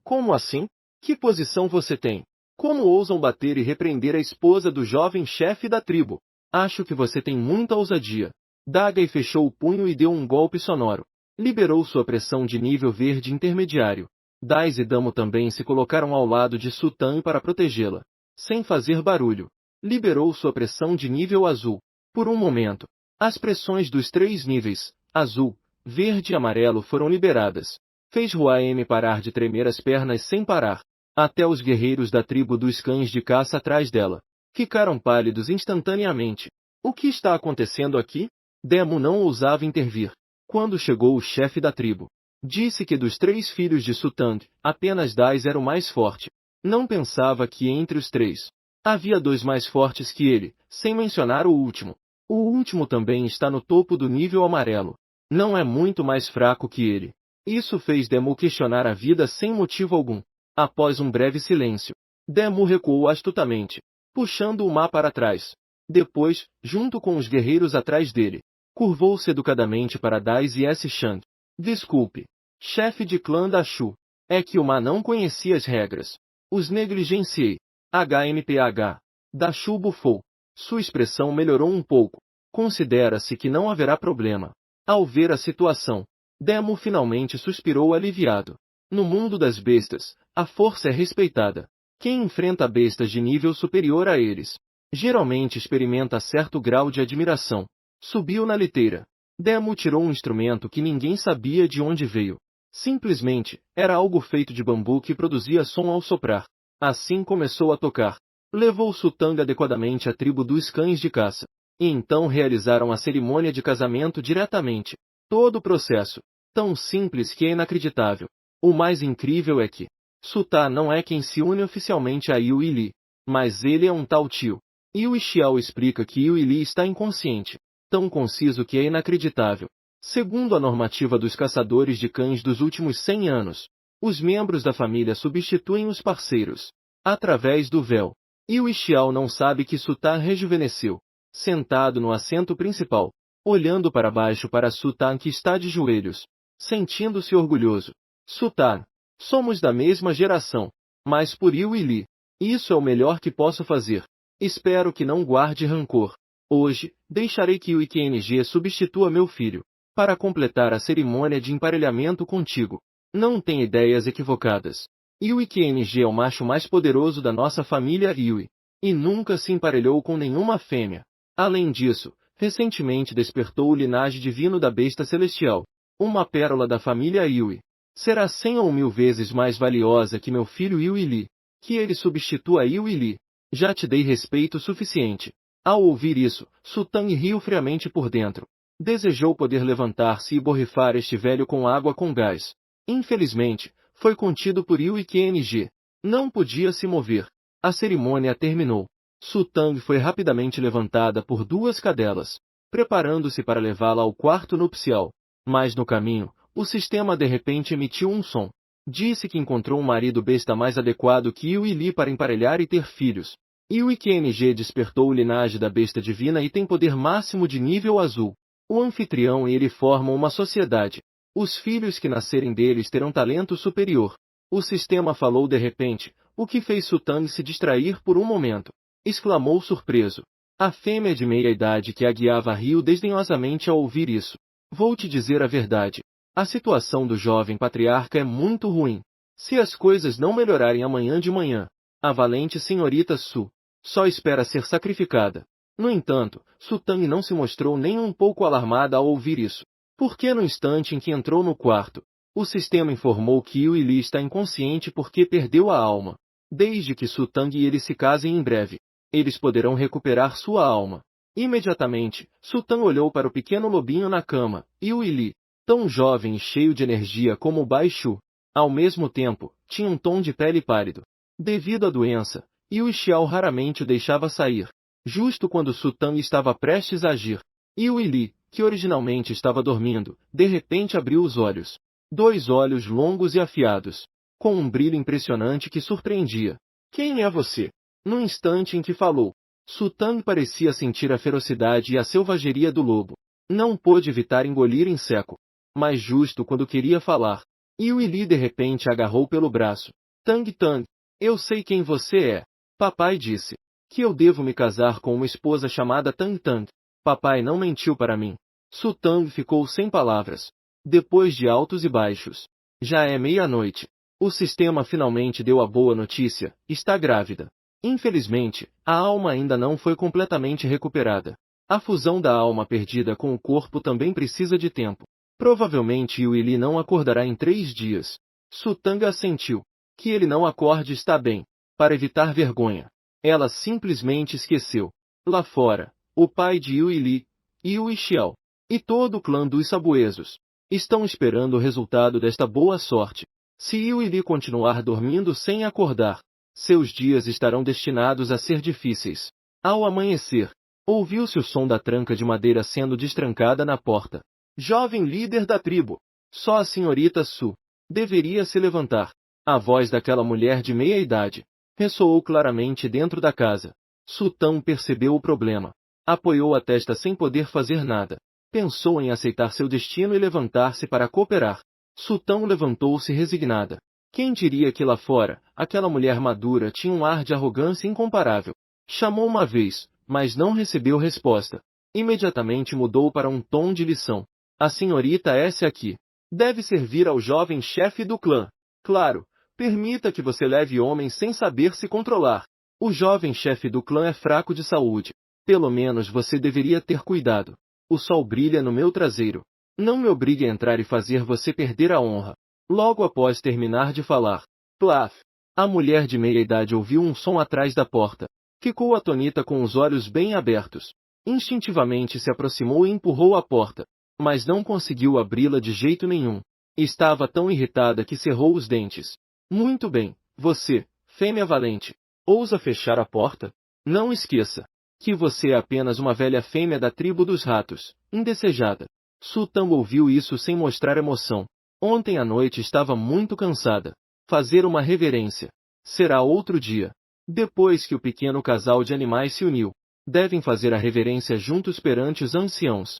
Como assim? Que posição você tem? Como ousam bater e repreender a esposa do jovem chefe da tribo? Acho que você tem muita ousadia. Dagai fechou o punho e deu um golpe sonoro. Liberou sua pressão de nível verde intermediário. Dais e Damo também se colocaram ao lado de Su Tang para protegê-la. Sem fazer barulho. Liberou sua pressão de nível azul. Por um momento, as pressões dos 3 níveis, azul, verde e amarelo foram liberadas. Fez Hua M parar de tremer as pernas sem parar. Até os guerreiros da tribo dos cães de caça atrás dela ficaram pálidos instantaneamente. O que está acontecendo aqui? Demo não ousava intervir. Quando chegou o chefe da tribo, disse que dos 3 filhos de Su Tang, apenas Dais era o mais forte. Não pensava que entre os 3 havia 2 mais fortes que ele, sem mencionar o último. O último também está no topo do nível amarelo. Não é muito mais fraco que ele. Isso fez Demo questionar a vida sem motivo algum. Após um breve silêncio, Demo recuou astutamente, puxando o mar para trás. Depois, junto com os guerreiros atrás dele, curvou-se educadamente para Dais e S. Shang. Desculpe, chefe de clã da Shu. É que o Ma não conhecia as regras. Os negligenciei. HMPH. Da Shu bufou. Sua expressão melhorou um pouco. Considera-se que não haverá problema. Ao ver a situação, Demo finalmente suspirou aliviado. No mundo das bestas, a força é respeitada. Quem enfrenta bestas de nível superior a eles, geralmente experimenta certo grau de admiração. Subiu na liteira. Demo tirou um instrumento que ninguém sabia de onde veio. Simplesmente, era algo feito de bambu que produzia som ao soprar. Assim começou a tocar. Levou Su Tang adequadamente à tribo dos cães de caça. E então realizaram a cerimônia de casamento diretamente. Todo o processo, tão simples que é inacreditável. O mais incrível é que Su Ta não é quem se une oficialmente a Yui Li, mas ele é um tal tio. Yui Xiao explica que Yui Li está inconsciente. Tão conciso que é inacreditável. Segundo a normativa dos caçadores de cães dos últimos 100 anos, os membros da família substituem os parceiros através do véu. Yui Xiao não sabe que Su Ta rejuvenesceu, sentado no assento principal, olhando para baixo para Su Ta que está de joelhos, sentindo-se orgulhoso. Su Ta, somos da mesma geração, mas por Yui Li. Isso é o melhor que posso fazer. Espero que não guarde rancor. Hoje, deixarei que Yui QNG substitua meu filho, para completar a cerimônia de emparelhamento contigo. Não tem ideias equivocadas. Yui QNG é o macho mais poderoso da nossa família Yui, e nunca se emparelhou com nenhuma fêmea. Além disso, recentemente despertou o linhagem divino da besta celestial, uma pérola da família Yui. Será 100 ou 1000 vezes mais valiosa que meu filho Yui Li. Que ele substitua Yui Li. Já te dei respeito suficiente. Ao ouvir isso, Su Tang riu friamente por dentro. Desejou poder levantar-se e borrifar este velho com água com gás. Infelizmente, foi contido por Yui QNG. Não podia se mover. A cerimônia terminou. Su Tang foi rapidamente levantada por 2 cadelas, preparando-se para levá-la ao quarto nupcial. Mas no caminho, o sistema de repente emitiu um som. Disse que encontrou um marido besta mais adequado que Yui Li para emparelhar e ter filhos. Yui QNG despertou o linhagem da besta divina e tem poder máximo de nível azul. O anfitrião e ele formam uma sociedade. Os filhos que nascerem deles terão talento superior. O sistema falou de repente, o que fez Su Tang se distrair por um momento. Exclamou surpreso. A fêmea de meia-idade que a guiava riu desdenhosamente ao ouvir isso. Vou te dizer a verdade. A situação do jovem patriarca é muito ruim. Se as coisas não melhorarem amanhã de manhã, a valente senhorita Su só espera ser sacrificada. No entanto, Su Tang não se mostrou nem um pouco alarmada ao ouvir isso. Porque no instante em que entrou no quarto, o sistema informou que Yui Li está inconsciente porque perdeu a alma. Desde que Su Tang e ele se casem em breve, eles poderão recuperar sua alma. Imediatamente, Su Tang olhou para o pequeno lobinho na cama. Yui Li, tão jovem e cheio de energia como o Bai Shu, Ao mesmo tempo, tinha um tom de pele pálido. Devido à doença, Yue Xiao raramente o deixava sair. Justo quando Su Tang estava prestes a agir, Yue Li, que originalmente estava dormindo, de repente abriu os olhos. 2 olhos longos e afiados, com um brilho impressionante que surpreendia. Quem é você? No instante em que falou, Su Tang parecia sentir a ferocidade e a selvageria do lobo. Não pôde evitar engolir em seco. Mas justo quando queria falar, Yue Li de repente agarrou pelo braço. Tang Tang, eu sei quem você é. Papai disse que eu devo me casar com uma esposa chamada Tang Tang. Papai não mentiu para mim. Su Tang ficou sem palavras. Depois de altos e baixos. Já é meia-noite. O sistema finalmente deu a boa notícia, está grávida. Infelizmente, a alma ainda não foi completamente recuperada. A fusão da alma perdida com o corpo também precisa de tempo. Provavelmente Yue Li não acordará em 3 dias. Su Tang assentiu. Que ele não acorde está bem. Para evitar vergonha. Ela simplesmente esqueceu. Lá fora, o pai de Yue Li, Yue Xiao, e todo o clã dos sabuesos, estão esperando o resultado desta boa sorte. Se Yue Li continuar dormindo sem acordar, seus dias estarão destinados a ser difíceis. Ao amanhecer, ouviu-se o som da tranca de madeira sendo destrancada na porta. Jovem líder da tribo, só a senhorita Su deveria se levantar. A voz daquela mulher de meia-idade ressoou claramente dentro da casa. Su Tang percebeu o problema. Apoiou a testa sem poder fazer nada. Pensou em aceitar seu destino e levantar-se para cooperar. Su Tang levantou-se resignada. Quem diria que lá fora, aquela mulher madura tinha um ar de arrogância incomparável. Chamou uma vez, mas não recebeu resposta. Imediatamente mudou para um tom de lição. A senhorita S aqui deve servir ao jovem chefe do clã. Claro, permita que você leve homens sem saber se controlar. O jovem chefe do clã é fraco de saúde. Pelo menos você deveria ter cuidado. O sol brilha no meu traseiro. Não me obrigue a entrar e fazer você perder a honra. Logo após terminar de falar, plaf! A mulher de meia-idade ouviu um som atrás da porta. Ficou atonita com os olhos bem abertos. Instintivamente se aproximou e empurrou a porta, mas não conseguiu abri-la de jeito nenhum. Estava tão irritada que cerrou os dentes. Muito bem, você, fêmea valente, ousa fechar a porta? Não esqueça que você é apenas uma velha fêmea da tribo dos ratos, indesejada. Su Tang ouviu isso sem mostrar emoção. Ontem à noite estava muito cansada. Fazer uma reverência. Será outro dia. Depois que o pequeno casal de animais se uniu, devem fazer a reverência juntos perante os anciãos.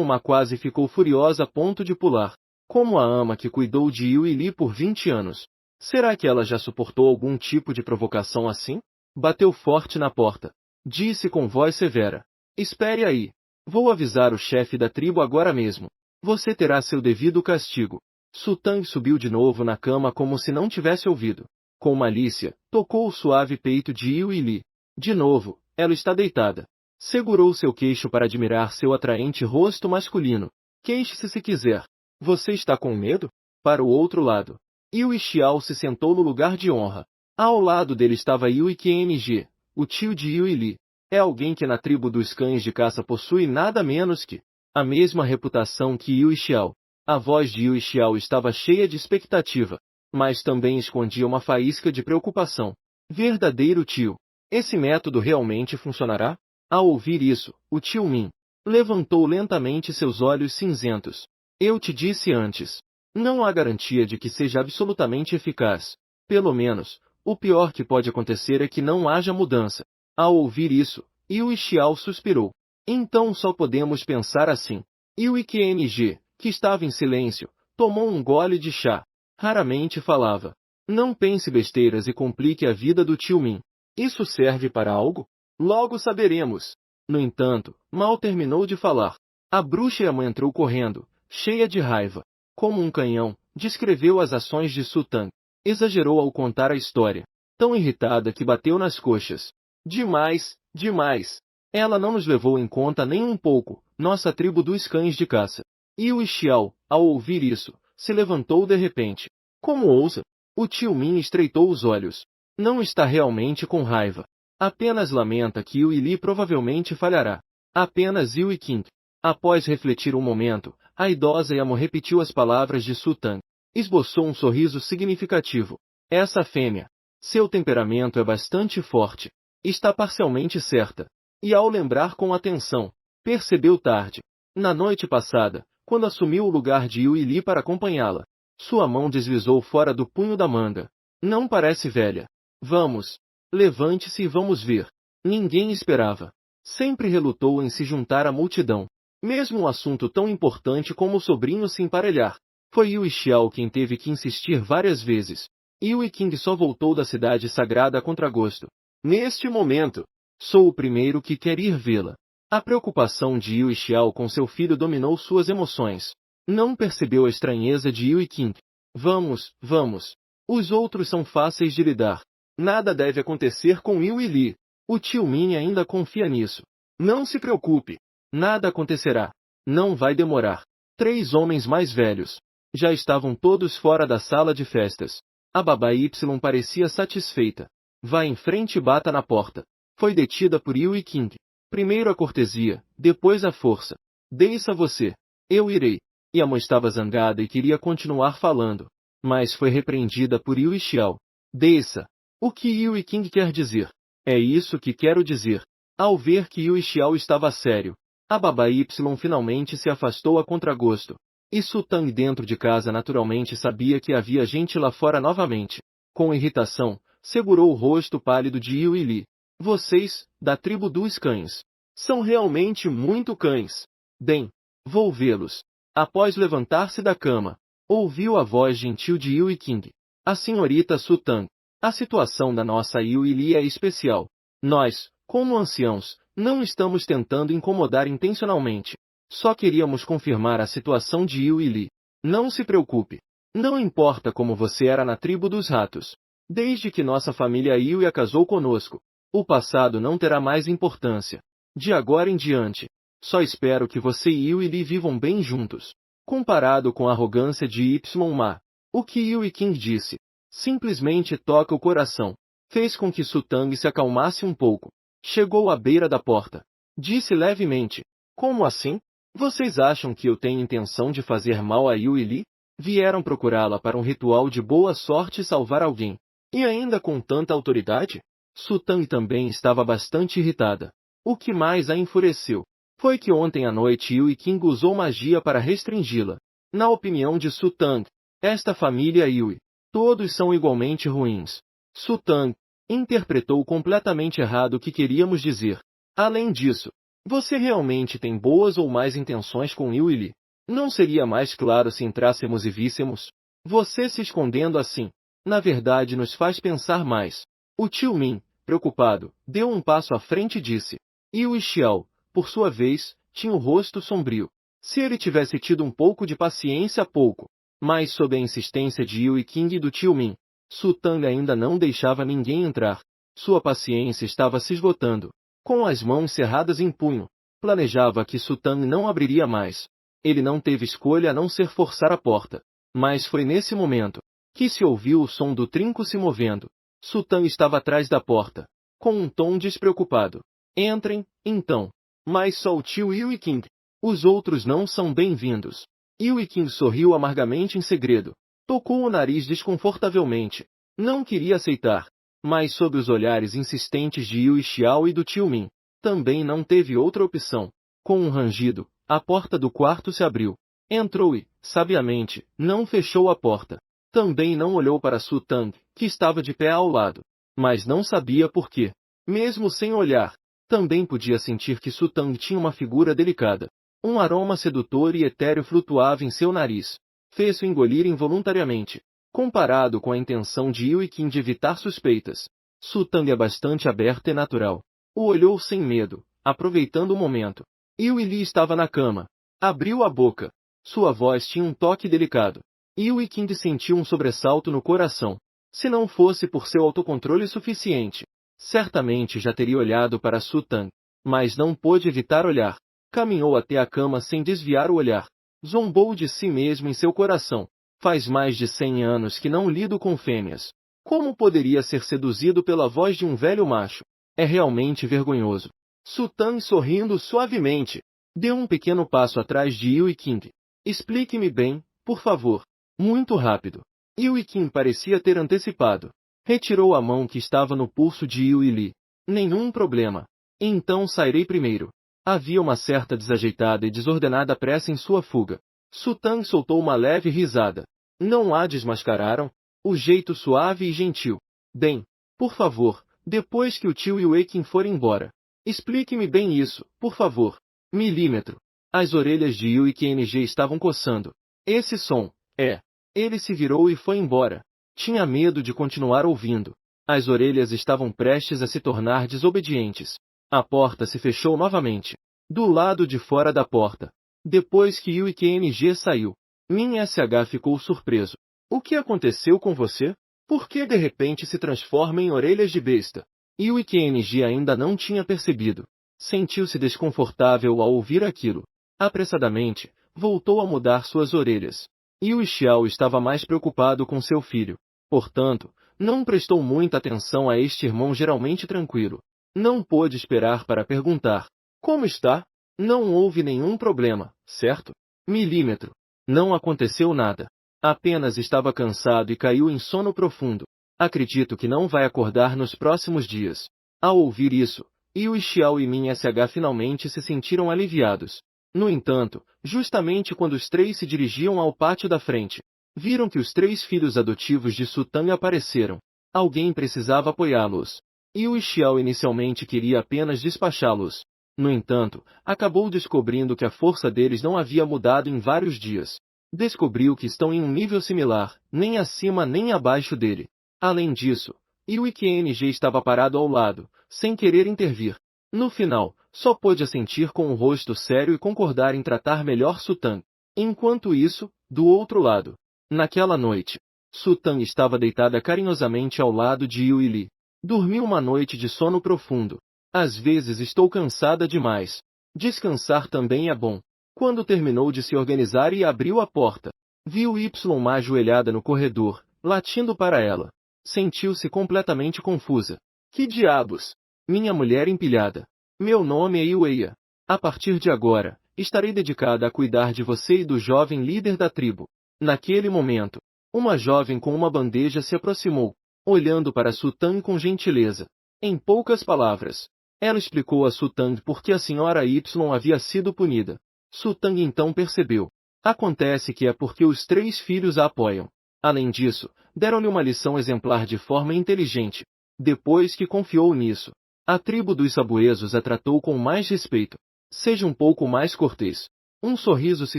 Ma quase ficou furiosa a ponto de pular. Como a ama que cuidou de Yue Li por 20 anos. Será que ela já suportou algum tipo de provocação assim? Bateu forte na porta. Disse com voz severa. Espere aí. Vou avisar o chefe da tribo agora mesmo. Você terá seu devido castigo. Su Tang subiu de novo na cama como se não tivesse ouvido. Com malícia, tocou o suave peito de Yue Li. De novo, ela está deitada. Segurou seu queixo para admirar seu atraente rosto masculino. Queixe-se se quiser. Você está com medo? Para o outro lado. Yue Xiao se sentou no lugar de honra. Ao lado dele estava Yue Qing, o tio de Yue Li. É alguém que na tribo dos cães de caça possui nada menos que a mesma reputação que Yue Xiao. A voz de Yue Xiao estava cheia de expectativa, mas também escondia uma faísca de preocupação. Verdadeiro tio. Esse método realmente funcionará? Ao ouvir isso, o tio Min levantou lentamente seus olhos cinzentos. Eu te disse antes. Não há garantia de que seja absolutamente eficaz. Pelo menos, o pior que pode acontecer é que não haja mudança. Ao ouvir isso, Yue Xiao suspirou. Então só podemos pensar assim. Yue Qing, que estava em silêncio, tomou um gole de chá. Raramente falava. Não pense besteiras e complique a vida do tio Min. Isso serve para algo? Logo saberemos. No entanto, mal terminou de falar. A bruxa Yama entrou correndo, cheia de raiva. Como um canhão, descreveu as ações de Su Tang. Exagerou ao contar a história. Tão irritada que bateu nas coxas. Demais, demais. Ela não nos levou em conta nem um pouco, nossa tribo dos cães de caça. Yue Xiao, ao ouvir isso, se levantou de repente. Como ousa? O tio Min estreitou os olhos. Não está realmente com raiva. Apenas lamenta que Yue Li provavelmente falhará. Apenas Yue Qing. Após refletir um momento, a idosa Yamo repetiu as palavras de Su Tang. Esboçou um sorriso significativo. Essa fêmea. Seu temperamento é bastante forte. Está parcialmente certa. E ao lembrar com atenção, percebeu tarde. Na noite passada, quando assumiu o lugar de Yu Li para acompanhá-la, sua mão deslizou fora do punho da manga. Não parece velha. Vamos. Levante-se e vamos ver. Ninguém esperava. Sempre relutou em se juntar à multidão. Mesmo um assunto tão importante como o sobrinho se emparelhar. Foi Yue Xiao quem teve que insistir várias vezes. Yue Qing só voltou da cidade sagrada a contragosto. Neste momento, sou o primeiro que quer ir vê-la. A preocupação de Yue Xiao com seu filho dominou suas emoções. Não percebeu a estranheza de Yue Qing. Vamos, vamos. Os outros são fáceis de lidar. Nada deve acontecer com Yue Li. O tio Min ainda confia nisso. Não se preocupe. Nada acontecerá. Não vai demorar. 3 homens mais velhos. Já estavam todos fora da sala de festas. A babá Y parecia satisfeita. Vá em frente e bata na porta. Foi detida por Yue Qing. Primeiro a cortesia, depois a força. Deixa você. Eu irei. E a mãe estava zangada e queria continuar falando. Mas foi repreendida por Yue Xiao. Deixa. O que Yue Qing quer dizer? É isso que quero dizer. Ao ver que Yue Xiao estava sério, a babá Y finalmente se afastou a contragosto. E Su Tang dentro de casa naturalmente sabia que havia gente lá fora novamente. Com irritação, segurou o rosto pálido de Yue Li. Vocês, da tribo dos cães, são realmente muito cães. Bem, vou vê-los. Após levantar-se da cama, ouviu a voz gentil de Yue Qing. A senhorita Su Tang. A situação da nossa Yue Li é especial. Nós, como anciãos, não estamos tentando incomodar intencionalmente. Só queríamos confirmar a situação de Yue Li. Não se preocupe. Não importa como você era na tribo dos ratos. Desde que nossa família Yue a casou conosco, o passado não terá mais importância. De agora em diante, só espero que você e Yue Li vivam bem juntos. Comparado com a arrogância de Y-Ma, o que Yue Qing disse, simplesmente toca o coração. Fez com que Su Tang se acalmasse um pouco. Chegou à beira da porta. Disse levemente, como assim? Vocês acham que eu tenho intenção de fazer mal a Yue Li? Vieram procurá-la para um ritual de boa sorte e salvar alguém. E ainda com tanta autoridade? Su Tang também estava bastante irritada. O que mais a enfureceu foi que ontem à noite Yue Qing usou magia para restringi-la. Na opinião de Su Tang, esta família Yue, todos são igualmente ruins. Su Tang interpretou completamente errado o que queríamos dizer. Além disso, você realmente tem boas ou mais intenções com Yue Li? Não seria mais claro se entrássemos e víssemos? Você se escondendo assim, na verdade nos faz pensar mais. O tio Min, preocupado, deu um passo à frente e disse. Yue Xiao, por sua vez, tinha o rosto sombrio. Se ele tivesse tido um pouco de paciência pouco. Mas sob a insistência de Yue Qing e do tio Min, Su Tang ainda não deixava ninguém entrar. Sua paciência estava se esgotando. Com as mãos cerradas em punho, planejava que Su Tang não abriria mais. Ele não teve escolha a não ser forçar a porta. Mas foi nesse momento que se ouviu o som do trinco se movendo. Su Tang estava atrás da porta, com um tom despreocupado. Entrem, então. Mas só o tio Yue Qing. Os outros não são bem-vindos. Yue Qing sorriu amargamente em segredo. Tocou o nariz desconfortavelmente. Não queria aceitar. Mas sob os olhares insistentes de Yue Xiao e do tio Min, também não teve outra opção. Com um rangido, a porta do quarto se abriu. Entrou e, sabiamente, não fechou a porta. Também não olhou para Su Tang, que estava de pé ao lado. Mas não sabia por quê. Mesmo sem olhar, também podia sentir que Su Tang tinha uma figura delicada. Um aroma sedutor e etéreo flutuava em seu nariz. Fez-o engolir involuntariamente. Comparado com a intenção de Yue Qing de evitar suspeitas, Su Tang é bastante aberta e natural. O olhou sem medo, aproveitando o momento. Yue Li estava na cama. Abriu a boca. Sua voz tinha um toque delicado. Yue Qing sentiu um sobressalto no coração. Se não fosse por seu autocontrole suficiente, certamente já teria olhado para Su Tang. Mas não pôde evitar olhar. Caminhou até a cama sem desviar o olhar. Zombou de si mesmo em seu coração. Faz mais de 100 anos que não lido com fêmeas. Como poderia ser seduzido pela voz de um velho macho? É realmente vergonhoso. Su Tang sorrindo suavemente, deu um pequeno passo atrás de Yue Qing. Explique-me bem, por favor. Muito rápido. Yui Qin parecia ter antecipado. Retirou a mão que estava no pulso de Yui Li. Nenhum problema. Então sairei primeiro. Havia uma certa desajeitada e desordenada pressa em sua fuga. Su Tang soltou uma leve risada. Não a desmascararam? O jeito suave e gentil. Bem, por favor, depois que o tio Yue Qin for embora, explique-me bem isso, por favor. Milímetro. As orelhas de Yui Qing estavam coçando. Esse som, é. Ele se virou e foi embora. Tinha medo de continuar ouvindo. As orelhas estavam prestes a se tornar desobedientes. A porta se fechou novamente. Do lado de fora da porta. Depois que Yui Qing saiu, Min SH ficou surpreso. O que aconteceu com você? Por que de repente se transforma em orelhas de besta? Yui Qing ainda não tinha percebido. Sentiu-se desconfortável ao ouvir aquilo. Apressadamente, voltou a mudar suas orelhas. Yui Xiao estava mais preocupado com seu filho. Portanto, não prestou muita atenção a este irmão geralmente tranquilo. Não pôde esperar para perguntar. Como está? Não houve nenhum problema, certo? Milímetro. Não aconteceu nada. Apenas estava cansado e caiu em sono profundo. Acredito que não vai acordar nos próximos dias. Ao ouvir isso, Yui Xiao e Min SH finalmente se sentiram aliviados. No entanto, justamente quando os três se dirigiam ao pátio da frente, viram que os três filhos adotivos de Su Tang apareceram. Alguém precisava apoiá-los. Yui Xiao inicialmente queria apenas despachá-los. No entanto, acabou descobrindo que a força deles não havia mudado em vários dias. Descobriu que estão em um nível similar, nem acima nem abaixo dele. Além disso, Yui Qing estava parado ao lado, sem querer intervir. No final, só pôde assentir com o rosto sério e concordar em tratar melhor Su Tang. Enquanto isso, do outro lado, naquela noite, Su Tang estava deitada carinhosamente ao lado de Yui Li. Dormiu uma noite de sono profundo. Às vezes estou cansada demais. Descansar também é bom. Quando terminou de se organizar e abriu a porta, viu Y ajoelhada no corredor, latindo para ela. Sentiu-se completamente confusa. Que diabos? Minha mulher empilhada. Meu nome é Yueia. A partir de agora, estarei dedicada a cuidar de você e do jovem líder da tribo. Naquele momento, uma jovem com uma bandeja se aproximou, olhando para Su Tang com gentileza. Em poucas palavras, ela explicou a Su Tang por que a senhora Y havia sido punida. Su Tang então percebeu. Acontece que é porque os três filhos a apoiam. Além disso, deram-lhe uma lição exemplar de forma inteligente. Depois que confiou nisso, a tribo dos sabuesos a tratou com mais respeito. Seja um pouco mais cortês. Um sorriso se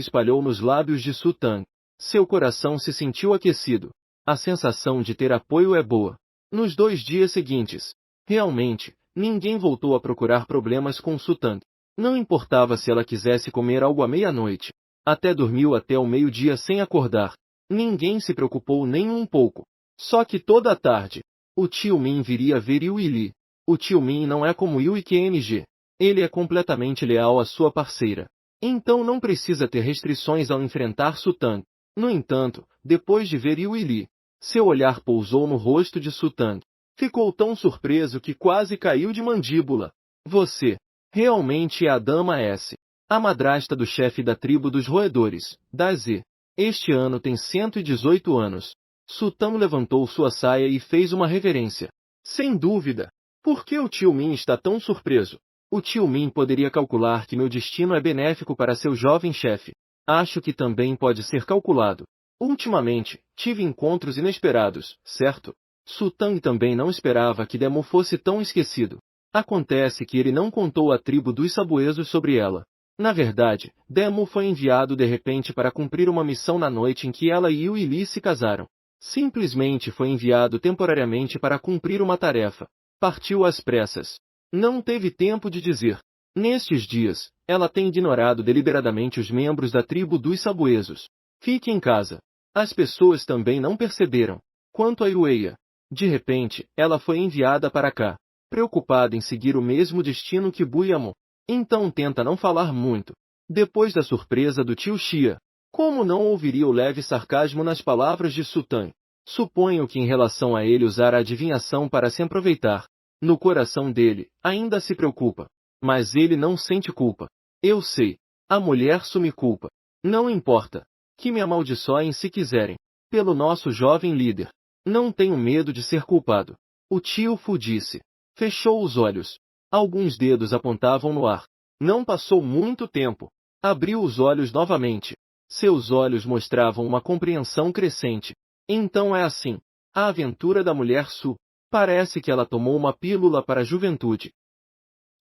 espalhou nos lábios de Su Tang. Seu coração se sentiu aquecido. A sensação de ter apoio é boa. Nos 2 dias seguintes, realmente, ninguém voltou a procurar problemas com Su Tang. Não importava se ela quisesse comer algo à meia-noite. Até dormiu até o meio-dia sem acordar. Ninguém se preocupou nem um pouco. Só que toda a tarde, o tio Min viria ver Yui Li. O tio Min não é como Yui Qing. Ele é completamente leal à sua parceira. Então não precisa ter restrições ao enfrentar Su Tang. No entanto, depois de ver Yui Li, seu olhar pousou no rosto de Su Tang. Ficou tão surpreso que quase caiu de mandíbula. Você, realmente é a Dama S. A madrasta do chefe da tribo dos roedores, da Z. Este ano tem 118 anos. Su Tang levantou sua saia e fez uma reverência. Sem dúvida. Por que o tio Min está tão surpreso? O tio Min poderia calcular que meu destino é benéfico para seu jovem chefe. Acho que também pode ser calculado. Ultimamente, tive encontros inesperados, certo? Su Tang também não esperava que Demo fosse tão esquecido. Acontece que ele não contou à tribo dos sabuesos sobre ela. Na verdade, Demo foi enviado de repente para cumprir uma missão na noite em que ela e Yui Li se casaram. Simplesmente foi enviado temporariamente para cumprir uma tarefa. Partiu às pressas. Não teve tempo de dizer. Nestes dias, ela tem ignorado deliberadamente os membros da tribo dos sabuesos. Fique em casa. As pessoas também não perceberam. Quanto a Yueia, de repente, ela foi enviada para cá, preocupada em seguir o mesmo destino que Buyamo. Então tenta não falar muito. Depois da surpresa do tio Xia, como não ouviria o leve sarcasmo nas palavras de Su Tang? Suponho que em relação a ele usar a adivinhação para se aproveitar. No coração dele, ainda se preocupa. Mas ele não sente culpa. Eu sei. A mulher sume culpa. Não importa. Que me amaldiçoem se quiserem. Pelo nosso jovem líder. Não tenho medo de ser culpado. O tio Fu disse. Fechou os olhos. Alguns dedos apontavam no ar. Não passou muito tempo. Abriu os olhos novamente. Seus olhos mostravam uma compreensão crescente. Então é assim. A aventura da mulher Su. Parece que ela tomou uma pílula para a juventude.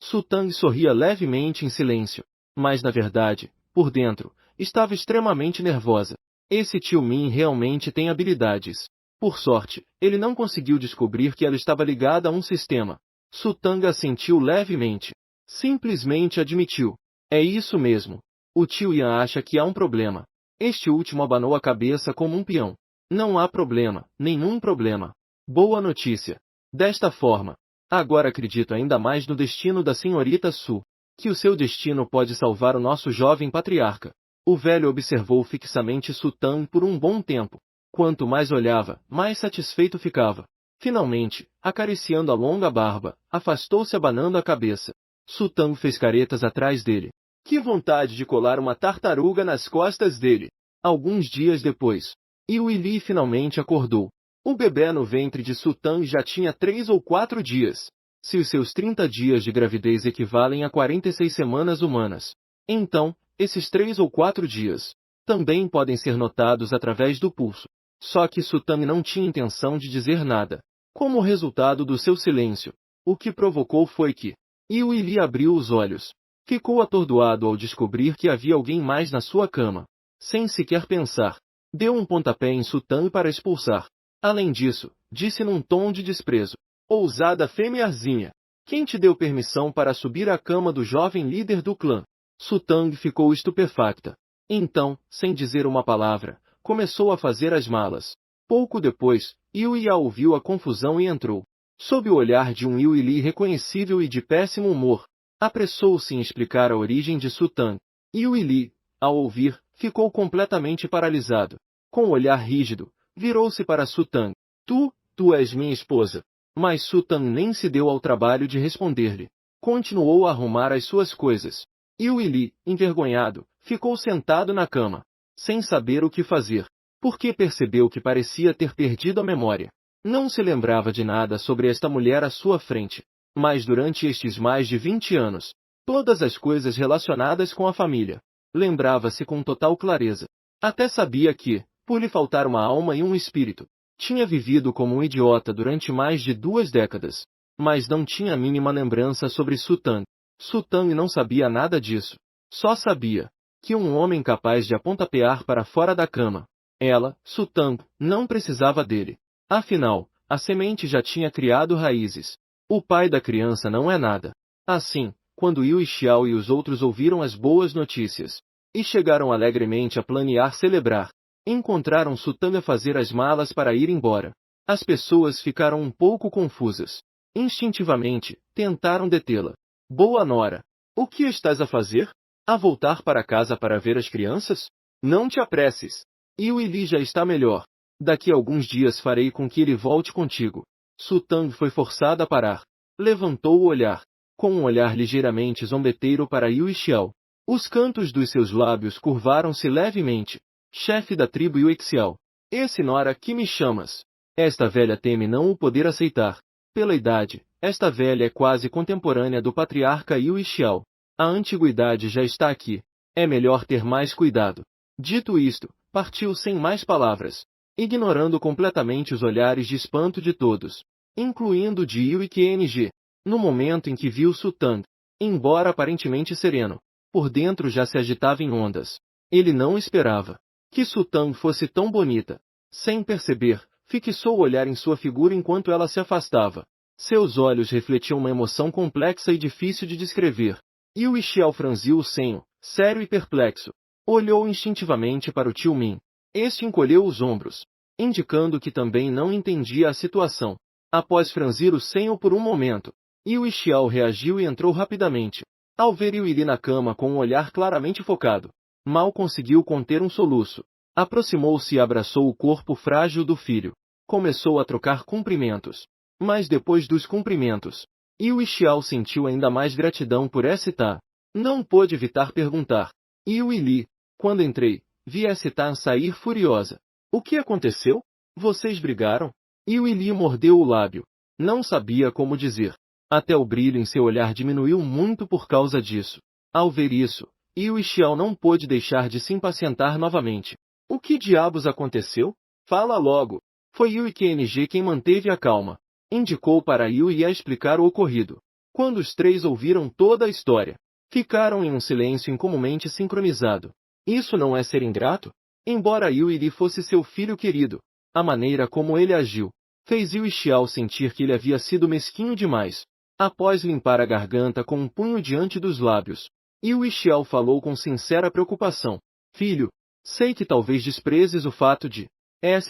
Su Tang sorria levemente em silêncio. Mas na verdade, por dentro, estava extremamente nervosa. Esse tio Min realmente tem habilidades. Por sorte, ele não conseguiu descobrir que ela estava ligada a um sistema. Su Tang assentiu levemente. Simplesmente admitiu. É isso mesmo. O tio Yan acha que há um problema. Este último abanou a cabeça como um peão. Não há problema, nenhum problema. Boa notícia. Desta forma, agora acredito ainda mais no destino da senhorita Su. Que o seu destino pode salvar o nosso jovem patriarca. O velho observou fixamente Su Tang por um bom tempo. Quanto mais olhava, mais satisfeito ficava. Finalmente, acariciando a longa barba, afastou-se abanando a cabeça. Su Tang fez caretas atrás dele. Que vontade de colar uma tartaruga nas costas dele. Alguns dias depois, Yui Li finalmente acordou. O bebê no ventre de Su Tang já tinha 3 ou 4 dias. Se os seus 30 dias de gravidez equivalem a 46 semanas humanas, então, esses 3 ou 4 dias também podem ser notados através do pulso. Só que Su Tang não tinha intenção de dizer nada. Como resultado do seu silêncio, o que provocou foi que Yui Li abriu os olhos. Ficou atordoado ao descobrir que havia alguém mais na sua cama. Sem sequer pensar, deu um pontapé em Su Tang para expulsar. Além disso, disse num tom de desprezo. Ousada fêmeazinha. Quem te deu permissão para subir à cama do jovem líder do clã? Su Tang ficou estupefacta. Então, sem dizer uma palavra, começou a fazer as malas. Pouco depois, Yui a ouviu a confusão e entrou. Sob o olhar de um Yui Li reconhecível e de péssimo humor, apressou-se em explicar a origem de Su Tang. Yui Li, ao ouvir, ficou completamente paralisado. Com o olhar rígido, virou-se para Su Tang. Tu és minha esposa. Mas Su Tang nem se deu ao trabalho de responder-lhe. Continuou a arrumar as suas coisas. Yui Li, envergonhado, ficou sentado na cama, sem saber o que fazer, porque percebeu que parecia ter perdido a memória. Não se lembrava de nada sobre esta mulher à sua frente. Mas durante estes mais de 20 anos, todas as coisas relacionadas com a família, lembrava-se com total clareza. Até sabia que, por lhe faltar uma alma e um espírito, tinha vivido como um idiota durante mais de 2 décadas. Mas não tinha a mínima lembrança sobre Su Tang. Su Tang não sabia nada disso. Só sabia que um homem capaz de apontapear para fora da cama. Ela, Su Tang, não precisava dele. Afinal, a semente já tinha criado raízes. O pai da criança não é nada. Assim, quando Yui Xiao e os outros ouviram as boas notícias, e chegaram alegremente a planear celebrar, encontraram Su Tang a fazer as malas para ir embora. As pessoas ficaram um pouco confusas. Instintivamente, tentaram detê-la. Boa nora. O que estás a fazer? A voltar para casa para ver as crianças? Não te apresses. Yui Li já está melhor. Daqui a alguns dias farei com que ele volte contigo. Su Tang foi forçada a parar. Levantou o olhar, com um olhar ligeiramente zombeteiro para Yui Xiao. Os cantos dos seus lábios curvaram-se levemente. Chefe da tribo Yui Xiao. Esse nora que me chamas. Esta velha teme não o poder aceitar. Pela idade, esta velha é quase contemporânea do patriarca Yui Xiao. A antiguidade já está aqui. É melhor ter mais cuidado. Dito isto, partiu sem mais palavras, ignorando completamente os olhares de espanto de todos, incluindo de Yui Qng. No momento em que viu Su Tang, embora aparentemente sereno, por dentro já se agitava em ondas. Ele não esperava que Su Tang fosse tão bonita. Sem perceber, fixou o olhar em sua figura enquanto ela se afastava. Seus olhos refletiam uma emoção complexa e difícil de descrever. Yui Xiao franziu o senho, sério e perplexo. Olhou instintivamente para o tio Min. Este encolheu os ombros, indicando que também não entendia a situação. Após franzir o senho por um momento, Yui Xiao reagiu e entrou rapidamente. Ao ver Yui Li na cama com um olhar claramente focado, mal conseguiu conter um soluço. Aproximou-se e abraçou o corpo frágil do filho. Começou a trocar cumprimentos. Mas depois dos cumprimentos, Yui Xiao sentiu ainda mais gratidão por Esita. Não pôde evitar perguntar. Yui Li, quando entrei, vi Esita sair furiosa. O que aconteceu? Vocês brigaram? Yu mordeu o lábio. Não sabia como dizer. Até o brilho em seu olhar diminuiu muito por causa disso. Ao ver isso, Yu Xiao não pôde deixar de se impacientar novamente. O que diabos aconteceu? Fala logo. Foi Yu Qing quem manteve a calma. Indicou para Yu a explicar o ocorrido. Quando os três ouviram toda a história, ficaram em um silêncio incomumente sincronizado. Isso não é ser ingrato? Embora Yu fosse seu filho querido, a maneira como ele agiu fez Yu Xiao sentir que ele havia sido mesquinho demais. Após limpar a garganta com um punho diante dos lábios, Yu Xiao falou com sincera preocupação. Filho, sei que talvez desprezes o fato de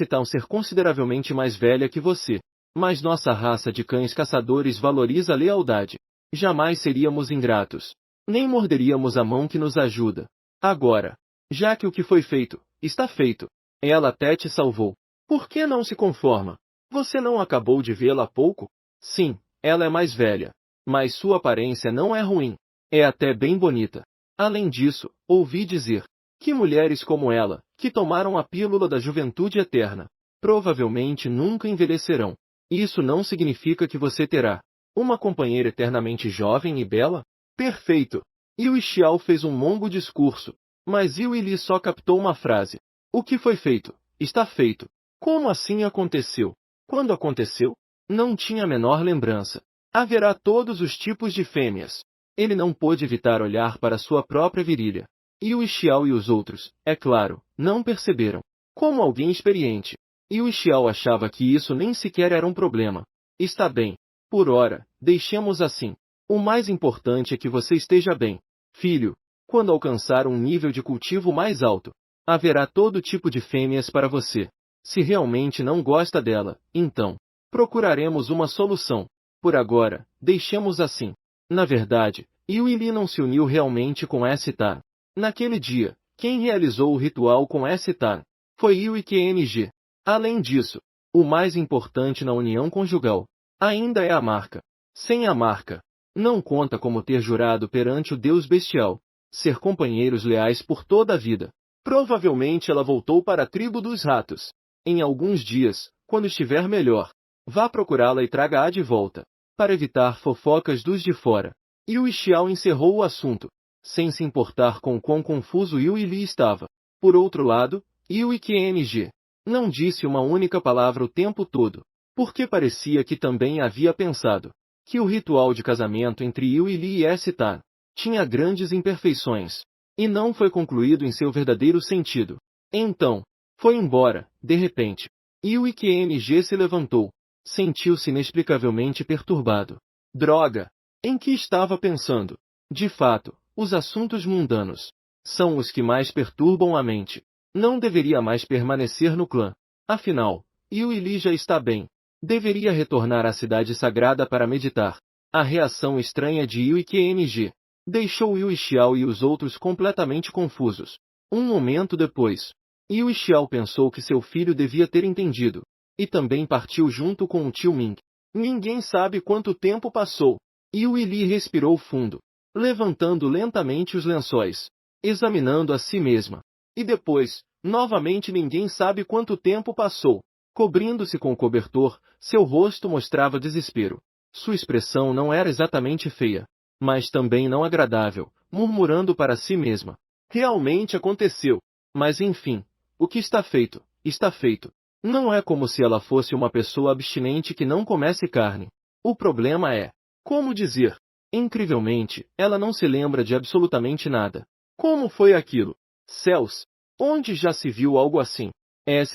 Tal ser consideravelmente mais velha que você, mas nossa raça de cães caçadores valoriza a lealdade. Jamais seríamos ingratos. Nem morderíamos a mão que nos ajuda. Agora, já que o que foi feito, está feito. Ela até te salvou. Por que não se conforma? Você não acabou de vê-la há pouco? Sim, ela é mais velha. Mas sua aparência não é ruim. É até bem bonita. Além disso, ouvi dizer que mulheres como ela, que tomaram a pílula da juventude eterna, provavelmente nunca envelhecerão. Isso não significa que você terá uma companheira eternamente jovem e bela? Perfeito! Yu Xiao fez um longo discurso, mas Yu Li só captou uma frase. O que foi feito, está feito. Como assim aconteceu? Quando aconteceu? Não tinha a menor lembrança. Haverá todos os tipos de fêmeas. Ele não pôde evitar olhar para sua própria virilha. Yu Xiao e os outros, é claro, não perceberam. Como alguém experiente, Yu Xiao achava que isso nem sequer era um problema. Está bem. Por ora, deixemos assim. O mais importante é que você esteja bem. Filho, quando alcançar um nível de cultivo mais alto, haverá todo tipo de fêmeas para você. Se realmente não gosta dela, então, procuraremos uma solução. Por agora, deixemos assim. Na verdade, Yu Li não se uniu realmente com Tal. Naquele dia, quem realizou o ritual com Tal foi Yu Qing. Além disso, o mais importante na união conjugal ainda é a marca. Sem a marca, não conta como ter jurado perante o Deus bestial, ser companheiros leais por toda a vida. Provavelmente ela voltou para a tribo dos ratos. Em alguns dias, quando estiver melhor, vá procurá-la e traga-a de volta, para evitar fofocas dos de fora. Yu Xiao encerrou o assunto, sem se importar com quão confuso Yu Li estava. Por outro lado, Yu Qing não disse uma única palavra o tempo todo, porque parecia que também havia pensado que o ritual de casamento entre Yu Li e Tal tinha grandes imperfeições, e não foi concluído em seu verdadeiro sentido. Então, foi embora, de repente. Yu Qing se levantou. Sentiu-se inexplicavelmente perturbado. Droga! Em que estava pensando? De fato, os assuntos mundanos são os que mais perturbam a mente. Não deveria mais permanecer no clã. Afinal, Yu Li já está bem. Deveria retornar à cidade sagrada para meditar. A reação estranha de Yu Qing deixou Yu Xiao e os outros completamente confusos. Um momento depois, Yu Xiao pensou que seu filho devia ter entendido, e também partiu junto com o tio Ming. Ninguém sabe quanto tempo passou. Yu Li respirou fundo, levantando lentamente os lençóis, examinando a si mesma. E depois, novamente ninguém sabe quanto tempo passou. Cobrindo-se com o cobertor, seu rosto mostrava desespero. Sua expressão não era exatamente feia, mas também não agradável, murmurando para si mesma. Realmente aconteceu. Mas enfim, o que está feito, está feito. Não é como se ela fosse uma pessoa abstinente que não comesse carne. O problema é, como dizer, incrivelmente, ela não se lembra de absolutamente nada. Como foi aquilo? Céus! Onde já se viu algo assim?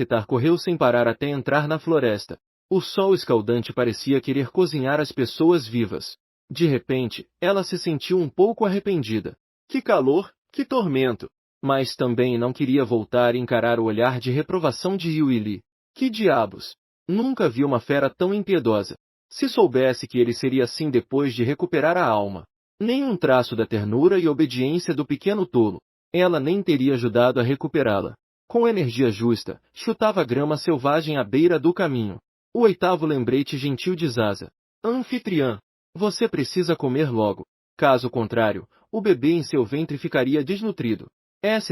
Tal correu sem parar até entrar na floresta. O sol escaldante parecia querer cozinhar as pessoas vivas. De repente, ela se sentiu um pouco arrependida. Que calor, que tormento! Mas também não queria voltar e encarar o olhar de reprovação de Yu Li. Que diabos! Nunca vi uma fera tão impiedosa. Se soubesse que ele seria assim depois de recuperar a alma, nem um traço da ternura e obediência do pequeno tolo, ela nem teria ajudado a recuperá-la. Com energia justa, chutava a grama selvagem à beira do caminho. O oitavo lembrete gentil de Zaza. Anfitriã, você precisa comer logo. Caso contrário, o bebê em seu ventre ficaria desnutrido.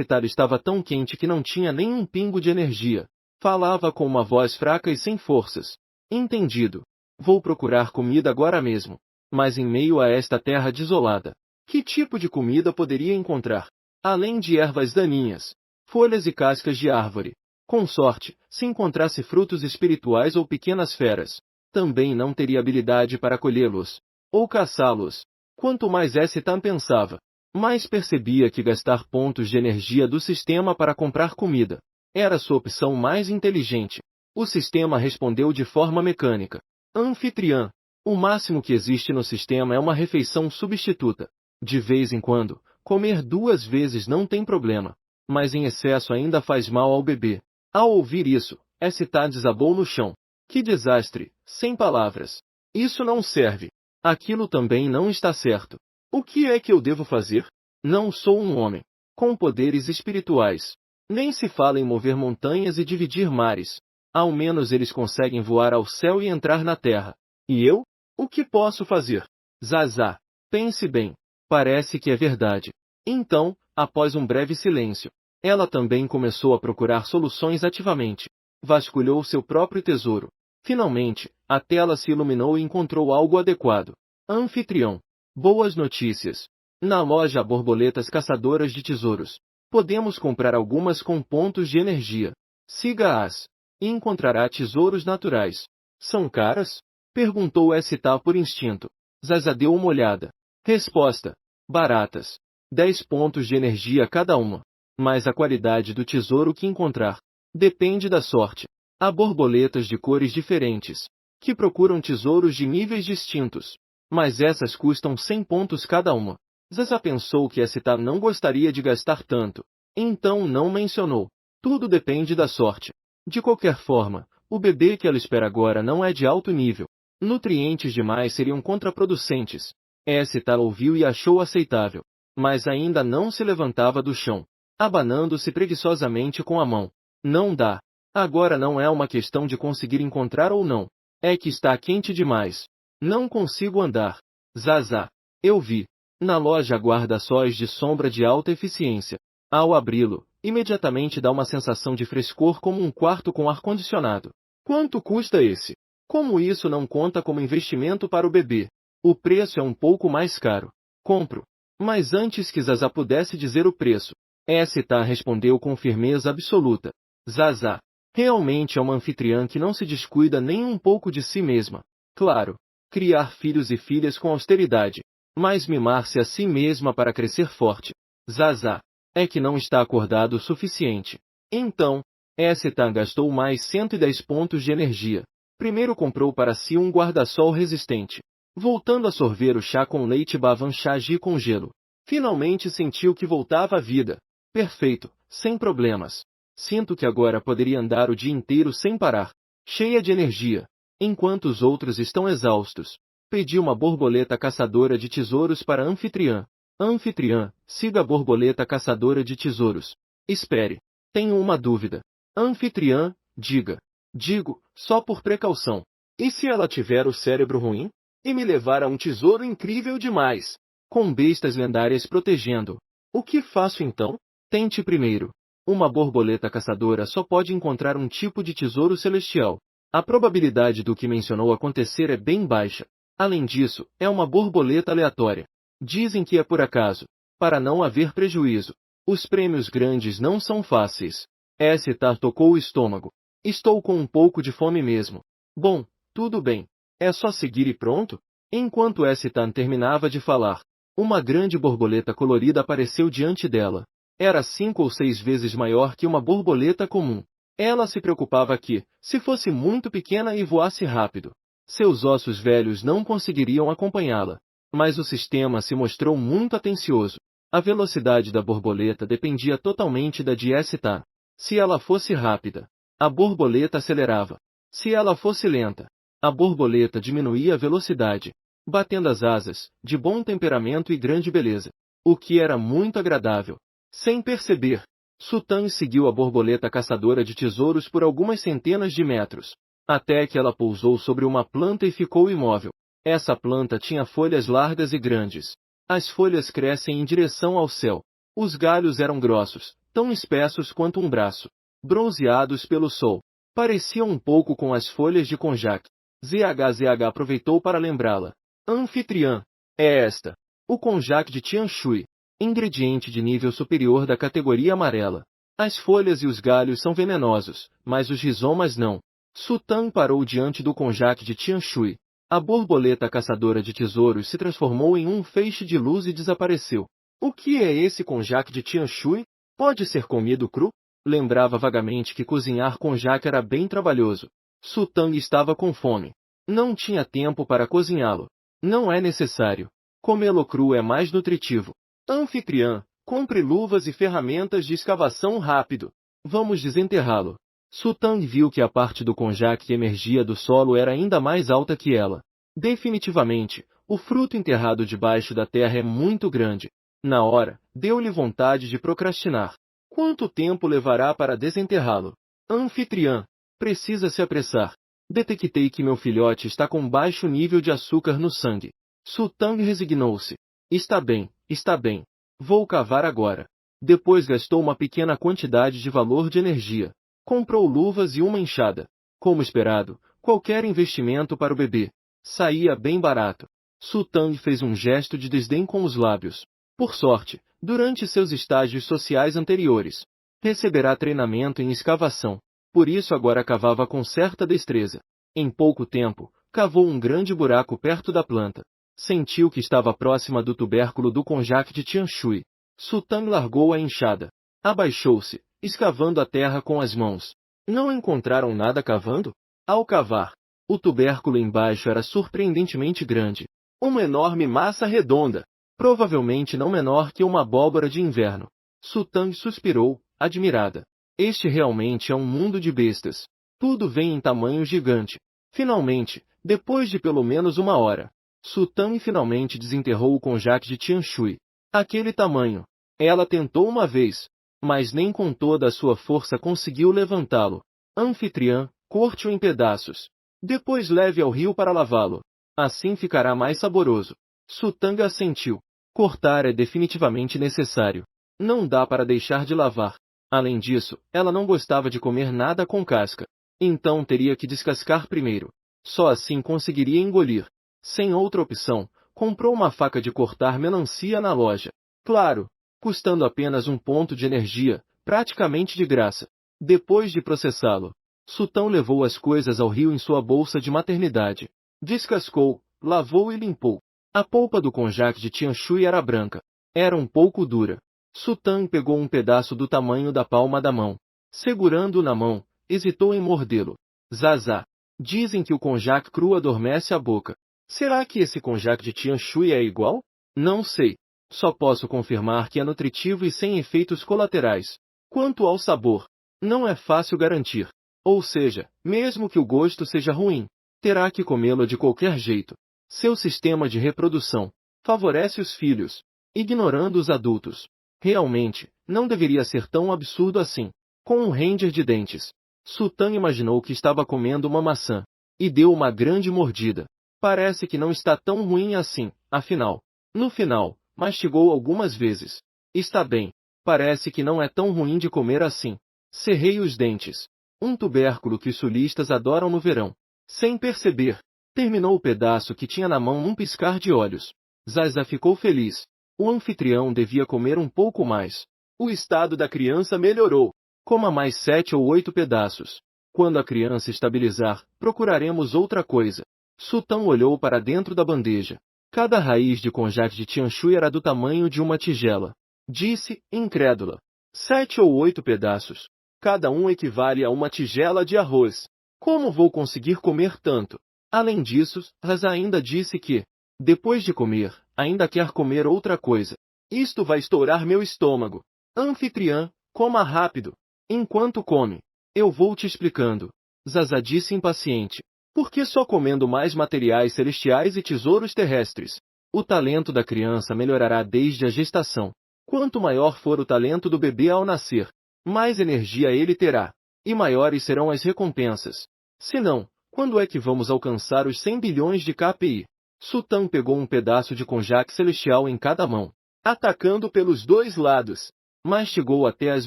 Tal estava tão quente que não tinha nem um pingo de energia. Falava com uma voz fraca e sem forças. Entendido. Vou procurar comida agora mesmo. Mas em meio a esta terra desolada, que tipo de comida poderia encontrar? Além de ervas daninhas, folhas e cascas de árvore. Com sorte, se encontrasse frutos espirituais ou pequenas feras, também não teria habilidade para colhê-los ou caçá-los. Quanto mais Escitan pensava, mais percebia que gastar pontos de energia do sistema para comprar comida era sua opção mais inteligente. O sistema respondeu de forma mecânica. Anfitriã. O máximo que existe no sistema é uma refeição substituta. De vez em quando, comer 2 vezes não tem problema, mas em excesso ainda faz mal ao bebê. Ao ouvir isso, Escitan desabou no chão. Que desastre, sem palavras. Isso não serve. Aquilo também não está certo. O que é que eu devo fazer? Não sou um homem com poderes espirituais. Nem se fala em mover montanhas e dividir mares. Ao menos eles conseguem voar ao céu e entrar na terra. E eu? O que posso fazer? Zazá. Pense bem. Parece que é verdade. Então, após um breve silêncio, ela também começou a procurar soluções ativamente. Vasculhou seu próprio tesouro. Finalmente, a tela se iluminou e encontrou algo adequado. Anfitrião. Boas notícias. Na loja há borboletas caçadoras de tesouros. Podemos comprar algumas com pontos de energia. Siga-as. E encontrará tesouros naturais. São caras? Perguntou Escitan por instinto. Zazá deu uma olhada. Resposta. Baratas. 10 pontos de energia cada uma. Mas a qualidade do tesouro que encontrar depende da sorte. Há borboletas de cores diferentes, que procuram tesouros de níveis distintos. Mas essas custam 100 pontos cada uma. Zazá pensou que Escitan não gostaria de gastar tanto. Então não mencionou. Tudo depende da sorte. De qualquer forma, o bebê que ela espera agora não é de alto nível. Nutrientes demais seriam contraproducentes. Escitan ouviu e achou aceitável. Mas ainda não se levantava do chão, abanando-se preguiçosamente com a mão. Não dá. Agora não é uma questão de conseguir encontrar ou não. É que está quente demais. Não consigo andar. Zazá. Eu vi. Na loja guarda-sóis de sombra de alta eficiência. Ao abri-lo, imediatamente dá uma sensação de frescor como um quarto com ar-condicionado. Quanto custa esse? Como isso não conta como investimento para o bebê? O preço é um pouco mais caro. Compro. Mas antes que Zazá pudesse dizer o preço, Escitan respondeu com firmeza absoluta. Zazá. Realmente é uma anfitriã que não se descuida nem um pouco de si mesma. Claro, criar filhos e filhas com austeridade, mas mimar-se a si mesma para crescer forte. Zazá. É que não está acordado o suficiente. Então, Escitan gastou mais 110 pontos de energia. Primeiro comprou para si um guarda-sol resistente. Voltando a sorver o chá com leite Bavan Chagi com gelo. Finalmente sentiu que voltava à vida. Perfeito, sem problemas. Sinto que agora poderia andar o dia inteiro sem parar. Cheia de energia. Enquanto os outros estão exaustos. Pedi uma borboleta caçadora de tesouros para a anfitriã. Anfitriã, siga a borboleta caçadora de tesouros. Espere. Tenho uma dúvida. Anfitriã, diga. Digo, só por precaução. E se ela tiver o cérebro ruim? E me levar a um tesouro incrível demais, com bestas lendárias protegendo. O que faço então? Tente primeiro. Uma borboleta caçadora só pode encontrar um tipo de tesouro celestial. A probabilidade do que mencionou acontecer é bem baixa. Além disso, é uma borboleta aleatória. Dizem que é por acaso, para não haver prejuízo. Os prêmios grandes não são fáceis. Escitan tocou o estômago. Estou com um pouco de fome mesmo. Bom, tudo bem. É só seguir e pronto? Enquanto Escitan terminava de falar, uma grande borboleta colorida apareceu diante dela. Era 5 ou 6 vezes maior que uma borboleta comum. Ela se preocupava que, se fosse muito pequena e voasse rápido, seus ossos velhos não conseguiriam acompanhá-la. Mas o sistema se mostrou muito atencioso. A velocidade da borboleta dependia totalmente da de Escitan. Se ela fosse rápida, a borboleta acelerava. Se ela fosse lenta, a borboleta diminuía a velocidade, batendo as asas, de bom temperamento e grande beleza, o que era muito agradável. Sem perceber, Sutan seguiu a borboleta caçadora de tesouros por algumas centenas de metros, até que ela pousou sobre uma planta e ficou imóvel. Essa planta tinha folhas largas e grandes. As folhas crescem em direção ao céu. Os galhos eram grossos, tão espessos quanto um braço, bronzeados pelo sol. Parecia um pouco com as folhas de konjac. ZHZH aproveitou para lembrá-la. Anfitriã. É esta. O konjac de Tianshui. Ingrediente de nível superior da categoria amarela. As folhas e os galhos são venenosos, mas os rizomas não. Su Tang parou diante do konjac de Tianshui. A borboleta caçadora de tesouros se transformou em um feixe de luz e desapareceu. O que é esse konjac de Tianshui? Pode ser comido cru? Lembrava vagamente que cozinhar konjac era bem trabalhoso. Su Tang estava com fome. Não tinha tempo para cozinhá-lo. Não é necessário. Comê-lo cru é mais nutritivo. Anfitriã, compre luvas e ferramentas de escavação rápido. Vamos desenterrá-lo. Su Tang viu que a parte do konjac que emergia do solo era ainda mais alta que ela. Definitivamente, o fruto enterrado debaixo da terra é muito grande. Na hora, deu-lhe vontade de procrastinar. Quanto tempo levará para desenterrá-lo? Anfitriã, precisa se apressar. Detectei que meu filhote está com baixo nível de açúcar no sangue. Su Tang resignou-se. Está bem, está bem. Vou cavar agora. Depois gastou uma pequena quantidade de valor de energia. Comprou luvas e uma enxada. Como esperado, qualquer investimento para o bebê. Saía bem barato. Su Tang fez um gesto de desdém com os lábios. Por sorte, durante seus estágios sociais anteriores, receberá treinamento em escavação. Por isso agora cavava com certa destreza. Em pouco tempo, cavou um grande buraco perto da planta. Sentiu que estava próxima do tubérculo do konjac de Tianshui. Su Tang largou a enxada. Abaixou-se, escavando a terra com as mãos. Não encontraram nada cavando? Ao cavar, o tubérculo embaixo era surpreendentemente grande. Uma enorme massa redonda, provavelmente não menor que uma abóbora de inverno. Su Tang suspirou, admirada. Este realmente é um mundo de bestas. Tudo vem em tamanho gigante. Finalmente, depois de pelo menos uma hora, Su Tang finalmente desenterrou o konjac de Tianshui. Aquele tamanho. Ela tentou uma vez, mas nem com toda a sua força conseguiu levantá-lo. Anfitriã, corte-o em pedaços. Depois leve ao rio para lavá-lo. Assim ficará mais saboroso. Su Tang assentiu. Cortar é definitivamente necessário. Não dá para deixar de lavar. Além disso, ela não gostava de comer nada com casca. Então teria que descascar primeiro. Só assim conseguiria engolir. Sem outra opção, comprou uma faca de cortar melancia na loja. Claro, custando apenas um ponto de energia, praticamente de graça. Depois de processá-lo, Su Tang levou as coisas ao rio em sua bolsa de maternidade. Descascou, lavou e limpou. A polpa do konjac de Tianshui era branca. Era um pouco dura. Su Tang pegou um pedaço do tamanho da palma da mão. Segurando-o na mão, hesitou em mordê-lo. Zazá. Dizem que o konjac cru adormece a boca. Será que esse konjac de Tianshui é igual? Não sei. Só posso confirmar que é nutritivo e sem efeitos colaterais. Quanto ao sabor, não é fácil garantir. Ou seja, mesmo que o gosto seja ruim, terá que comê-lo de qualquer jeito. Seu sistema de reprodução favorece os filhos, ignorando os adultos. Realmente, não deveria ser tão absurdo assim. Com um ranger de dentes, Su Tang imaginou que estava comendo uma maçã, e deu uma grande mordida. Parece que não está tão ruim assim, afinal. No final, mastigou algumas vezes. Está bem. Parece que não é tão ruim de comer assim. Cerrei os dentes. Um tubérculo que os sulistas adoram no verão. Sem perceber, terminou o pedaço que tinha na mão num piscar de olhos. Zaza ficou feliz. O anfitrião devia comer um pouco mais. O estado da criança melhorou. Coma mais 7 ou 8 pedaços. Quando a criança estabilizar, procuraremos outra coisa. Su Tang olhou para dentro da bandeja. Cada raiz de konjac de Tianshui era do tamanho de uma tigela. Disse, incrédula. 7 ou 8 pedaços. Cada um equivale a uma tigela de arroz. Como vou conseguir comer tanto? Além disso, Zaza ainda disse que, depois de comer, ainda quer comer outra coisa. Isto vai estourar meu estômago. Anfitriã, coma rápido. Enquanto come, eu vou te explicando. Zaza disse impaciente. Por que só comendo mais materiais celestiais e tesouros terrestres? O talento da criança melhorará desde a gestação. Quanto maior for o talento do bebê ao nascer, mais energia ele terá, e maiores serão as recompensas. Senão, quando é que vamos alcançar os 100 bilhões de KPI? Su Tang pegou um pedaço de konjac celestial em cada mão, atacando pelos dois lados. Mastigou até as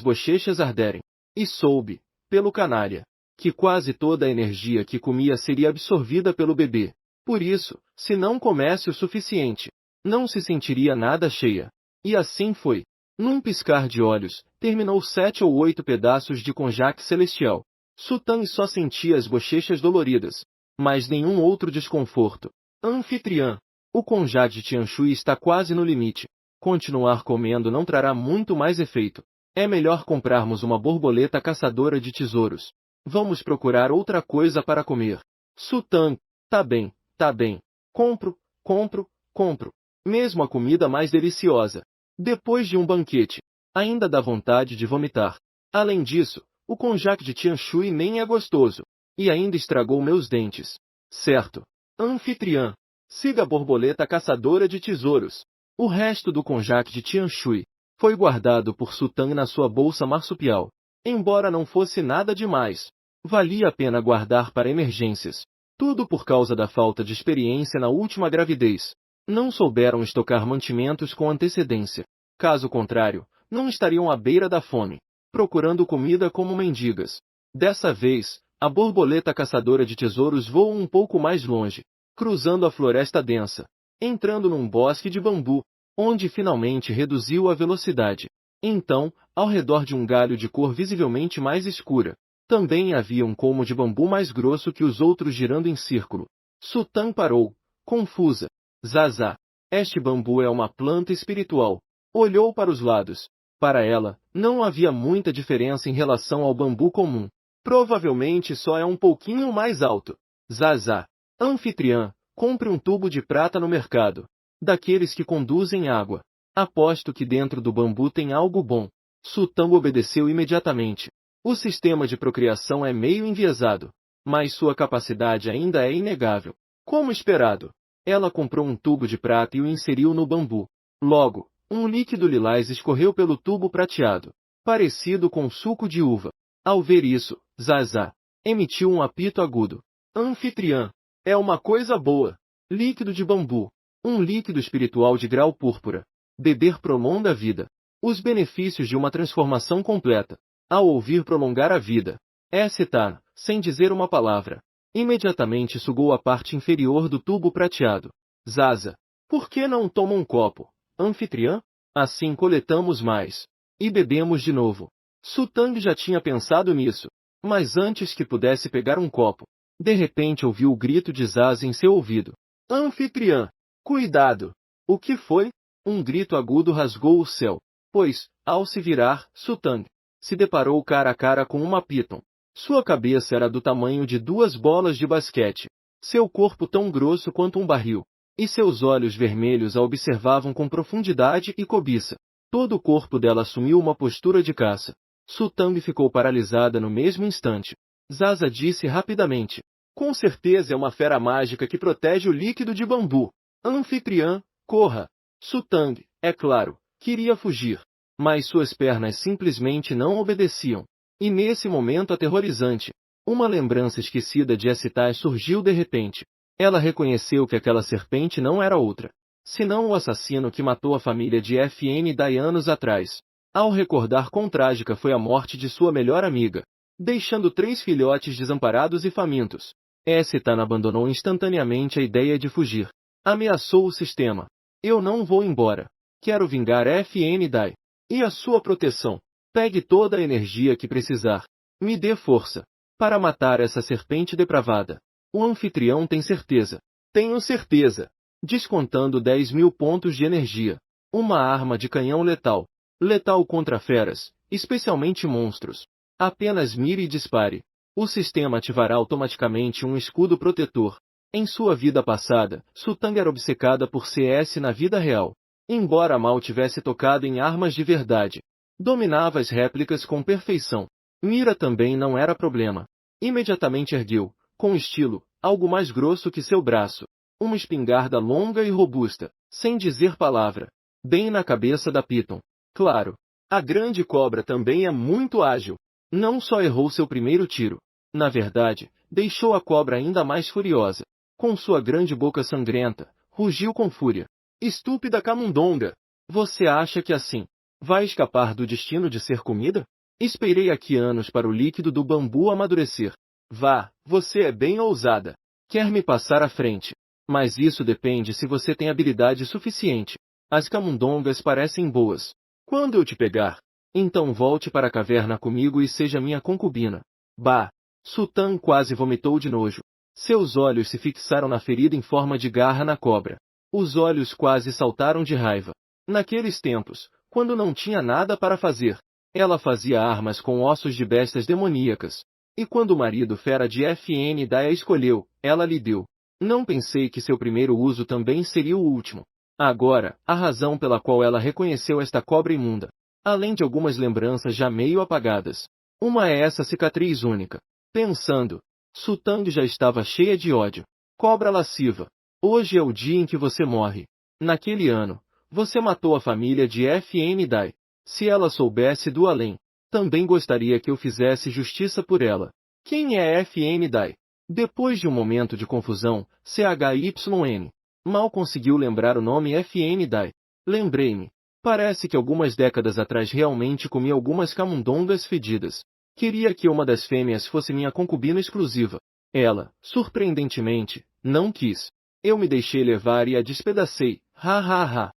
bochechas arderem. E soube, pelo canalha, que quase toda a energia que comia seria absorvida pelo bebê. Por isso, se não comesse o suficiente, não se sentiria nada cheia. E assim foi. Num piscar de olhos, terminou 7 ou 8 pedaços de conjaque celestial. Sutang só sentia as bochechas doloridas, mas nenhum outro desconforto. Anfitriã, o conjaque de Tianshui está quase no limite. Continuar comendo não trará muito mais efeito. É melhor comprarmos uma borboleta caçadora de tesouros. Vamos procurar outra coisa para comer. Sutang, tá bem, tá bem. Compro, compro, compro. Mesmo a comida mais deliciosa. Depois de um banquete, ainda dá vontade de vomitar. Além disso, o conjaque de Tianshui nem é gostoso. E ainda estragou meus dentes. Certo. Anfitriã, siga a borboleta caçadora de tesouros. O resto do conjaque de Tianshui foi guardado por Sutang na sua bolsa marsupial. Embora não fosse nada demais, valia a pena guardar para emergências. Tudo por causa da falta de experiência na última gravidez. Não souberam estocar mantimentos com antecedência. Caso contrário, não estariam à beira da fome, procurando comida como mendigas. Dessa vez, a borboleta caçadora de tesouros voa um pouco mais longe, cruzando a floresta densa, entrando num bosque de bambu, onde finalmente reduziu a velocidade. Então, ao redor de um galho de cor visivelmente mais escura, também havia um colmo de bambu mais grosso que os outros girando em círculo. Sutang parou, confusa. Zaza, este bambu é uma planta espiritual. Olhou para os lados. Para ela, não havia muita diferença em relação ao bambu comum. Provavelmente só é um pouquinho mais alto. Zaza, anfitriã, compre um tubo de prata no mercado. Daqueles que conduzem água. Aposto que dentro do bambu tem algo bom. Sutang obedeceu imediatamente. O sistema de procriação é meio enviesado, mas sua capacidade ainda é inegável. Como esperado, ela comprou um tubo de prata e o inseriu no bambu. Logo, um líquido lilás escorreu pelo tubo prateado, parecido com suco de uva. Ao ver isso, Zaza emitiu um apito agudo. Anfitriã, é uma coisa boa. Líquido de bambu. Um líquido espiritual de grau púrpura. Beber prolonga a vida. Os benefícios de uma transformação completa. Ao ouvir prolongar a vida, Essetar, sem dizer uma palavra, imediatamente sugou a parte inferior do tubo prateado. Zaza, por que não toma um copo? Anfitriã? Assim coletamos mais. E bebemos de novo. Sutang já tinha pensado nisso, mas antes que pudesse pegar um copo, de repente ouviu o grito de Zaza em seu ouvido. Anfitriã! Cuidado! O que foi? Um grito agudo rasgou o céu, pois, ao se virar, Sutang se deparou cara a cara com uma piton. Sua cabeça era do tamanho de 2 bolas de basquete, seu corpo tão grosso quanto um barril, e seus olhos vermelhos a observavam com profundidade e cobiça. Todo o corpo dela assumiu uma postura de caça. Sutang ficou paralisada no mesmo instante. Zaza disse rapidamente. Com certeza é uma fera mágica que protege o líquido de bambu. Anfitriã, corra. Sutang, é claro, queria fugir, mas suas pernas simplesmente não obedeciam. E nesse momento aterrorizante, uma lembrança esquecida de Essetar surgiu de repente. Ela reconheceu que aquela serpente não era outra, senão o assassino que matou a família de FN Dai anos atrás. Ao recordar quão trágica foi a morte de sua melhor amiga, deixando 3 filhotes desamparados e famintos, Essetar abandonou instantaneamente a ideia de fugir. Ameaçou o sistema. Eu não vou embora. Quero vingar FN Dai. E a sua proteção. Pegue toda a energia que precisar. Me dê força. Para matar essa serpente depravada. O anfitrião tem certeza. Tenho certeza. Descontando 10.000 pontos de energia. Uma arma de canhão letal. Letal contra feras, especialmente monstros. Apenas mire e dispare. O sistema ativará automaticamente um escudo protetor. Em sua vida passada, Sutang era obcecada por CS na vida real. Embora mal tivesse tocado em armas de verdade, dominava as réplicas com perfeição. Mira também não era problema. Imediatamente ergueu, com estilo, algo mais grosso que seu braço. Uma espingarda longa e robusta, sem dizer palavra. Bem na cabeça da Piton. Claro. A grande cobra também é muito ágil. Não só errou seu primeiro tiro. Na verdade, deixou a cobra ainda mais furiosa. Com sua grande boca sangrenta, rugiu com fúria. Estúpida camundonga! Você acha que assim vai escapar do destino de ser comida? Esperei aqui anos para o líquido do bambu amadurecer. Vá, você é bem ousada. Quer me passar à frente. Mas isso depende se você tem habilidade suficiente. As camundongas parecem boas. Quando eu te pegar, então volte para a caverna comigo e seja minha concubina. Bah! Sultan quase vomitou de nojo. Seus olhos se fixaram na ferida em forma de garra na cobra. Os olhos quase saltaram de raiva. Naqueles tempos, quando não tinha nada para fazer, ela fazia armas com ossos de bestas demoníacas. E quando o marido fera de FN da a escolheu, ela lhe deu. Não pensei que seu primeiro uso também seria o último. Agora, a razão pela qual ela reconheceu esta cobra imunda. Além de algumas lembranças já meio apagadas. Uma é essa cicatriz única. Pensando, Sutang já estava cheia de ódio. Cobra lasciva. Hoje é o dia em que você morre. Naquele ano, você matou a família de FN Dai. Se ela soubesse do além, também gostaria que eu fizesse justiça por ela. Quem é FN Dai? Depois de um momento de confusão, CHYN. Mal conseguiu lembrar o nome FN Dai. Lembrei-me. Parece que algumas décadas atrás realmente comi algumas camundongas fedidas. Queria que uma das fêmeas fosse minha concubina exclusiva. Ela, surpreendentemente, não quis. Eu me deixei levar e a despedacei. Ha ha ha.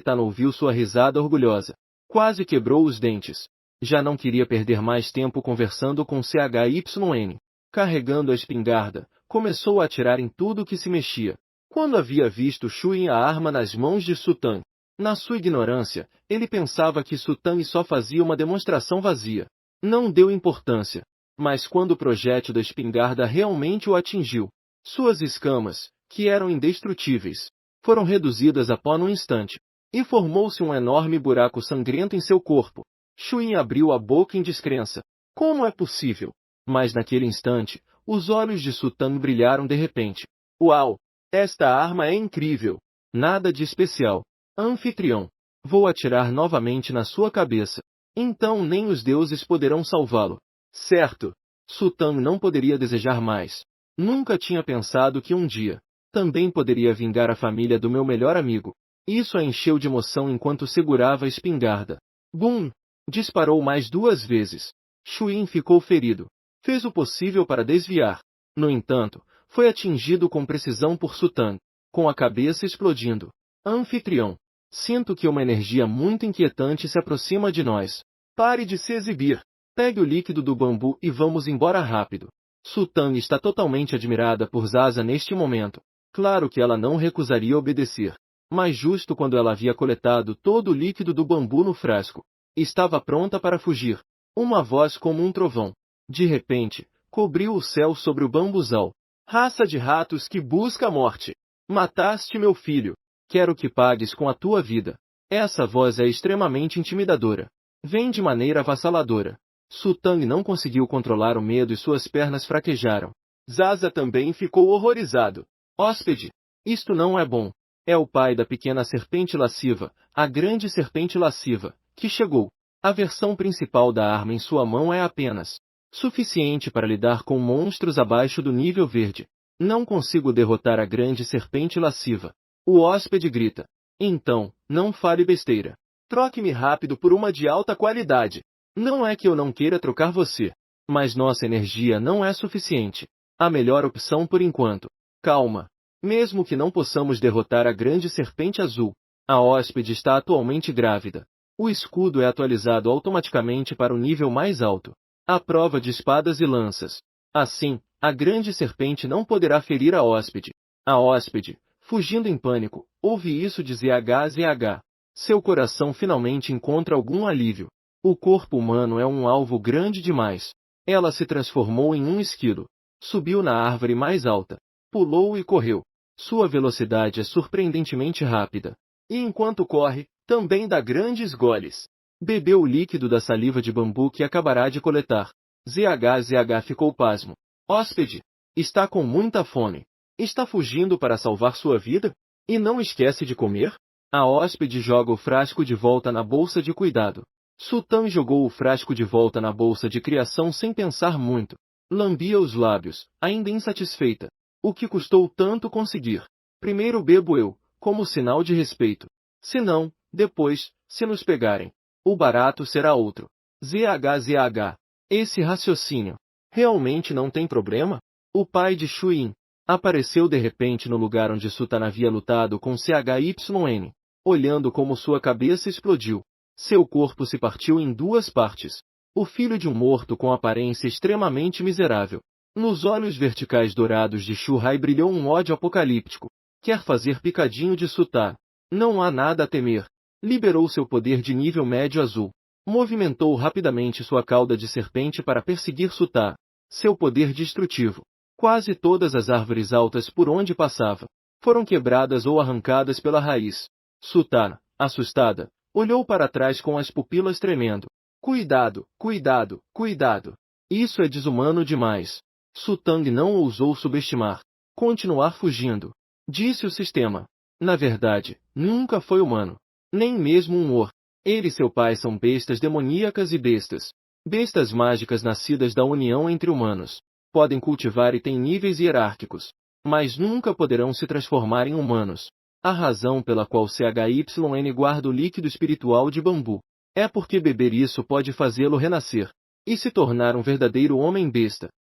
Tan ouviu sua risada orgulhosa. Quase quebrou os dentes. Já não queria perder mais tempo conversando com CHYN. Carregando a espingarda, começou a atirar em tudo que se mexia. Quando havia visto Shuin a arma nas mãos de Sultan, na sua ignorância, ele pensava que Sultan só fazia uma demonstração vazia. Não deu importância. Mas quando o projétil da espingarda realmente o atingiu, suas escamas, que eram indestrutíveis, foram reduzidas a pó num instante, e formou-se um enorme buraco sangrento em seu corpo. Shuin abriu a boca em descrença. Como é possível? Mas naquele instante, os olhos de Sultan brilharam de repente. Uau! Esta arma é incrível! Nada de especial. Anfitrião. Vou atirar novamente na sua cabeça. Então nem os deuses poderão salvá-lo. Certo. Sultan não poderia desejar mais. Nunca tinha pensado que um dia também poderia vingar a família do meu melhor amigo. Isso a encheu de emoção enquanto segurava a espingarda. Bum! Disparou mais 2 vezes. Shuin ficou ferido. Fez o possível para desviar. No entanto, foi atingido com precisão por Sultan, com a cabeça explodindo. Anfitrião. Sinto que uma energia muito inquietante se aproxima de nós. Pare de se exibir. Pegue o líquido do bambu e vamos embora rápido. Sultan está totalmente admirada por Zaza neste momento. Claro que ela não recusaria obedecer. Mas justo quando ela havia coletado todo o líquido do bambu no frasco, estava pronta para fugir. Uma voz como um trovão, de repente, cobriu o céu sobre o bambuzal. Raça de ratos que busca a morte! Mataste meu filho! Quero que pagues com a tua vida. Essa voz é extremamente intimidadora. Vem de maneira avassaladora. Sultan não conseguiu controlar o medo e suas pernas fraquejaram. Zaza também ficou horrorizado. Hóspede! Isto não é bom. É o pai da pequena serpente lasciva, a grande serpente lasciva, que chegou. A versão principal da arma em sua mão é apenas suficiente para lidar com monstros abaixo do nível verde. Não consigo derrotar a grande serpente lasciva. O hóspede grita. Então, não fale besteira. Troque-me rápido por uma de alta qualidade. Não é que eu não queira trocar você. Mas nossa energia não é suficiente. A melhor opção por enquanto. Calma. Mesmo que não possamos derrotar a grande serpente azul, a hóspede está atualmente grávida. O escudo é atualizado automaticamente para o nível mais alto. À prova de espadas e lanças. Assim, a grande serpente não poderá ferir a hóspede. A hóspede, fugindo em pânico, ouve isso de ZHZH. Seu coração finalmente encontra algum alívio. O corpo humano é um alvo grande demais. Ela se transformou em um esquilo. Subiu na árvore mais alta. Pulou e correu. Sua velocidade é surpreendentemente rápida. E enquanto corre, também dá grandes goles. Bebeu o líquido da saliva de bambu que acabará de coletar. ZHZH ficou pasmo. Hóspede! Está com muita fome. Está fugindo para salvar sua vida? E não esquece de comer? A hóspede joga o frasco de volta na bolsa de cuidado. Sultan jogou o frasco de volta na bolsa de criação sem pensar muito. Lambia os lábios, ainda insatisfeita. O que custou tanto conseguir? Primeiro bebo eu, como sinal de respeito. Se não, depois, se nos pegarem, o barato será outro. ZHZH. Esse raciocínio Realmente não tem problema? O pai de Shuin apareceu de repente no lugar onde Sutan havia lutado com CHYN. Olhando como sua cabeça explodiu. Seu corpo se partiu em duas partes. O filho de um morto com aparência extremamente miserável. Nos olhos verticais dourados de Shu-Hai brilhou um ódio apocalíptico. Quer fazer picadinho de Sutan? Não há nada a temer. Liberou seu poder de nível médio azul. Movimentou rapidamente sua cauda de serpente para perseguir Sutan. Seu poder destrutivo. Quase todas as árvores altas por onde passava foram quebradas ou arrancadas pela raiz. Sutan, assustada, olhou para trás com as pupilas tremendo. Cuidado, cuidado, cuidado. Isso é desumano demais. Sutang não ousou subestimar. Continuar fugindo. Disse o sistema. Na verdade, nunca foi humano. Nem mesmo um Or. Ele e seu pai são bestas demoníacas e bestas. Bestas mágicas nascidas da união entre humanos. Podem cultivar e têm níveis hierárquicos. Mas nunca poderão se transformar em humanos. A razão pela qual CHYN guarda o líquido espiritual de bambu é porque beber isso pode fazê-lo renascer e se tornar um verdadeiro homem besta.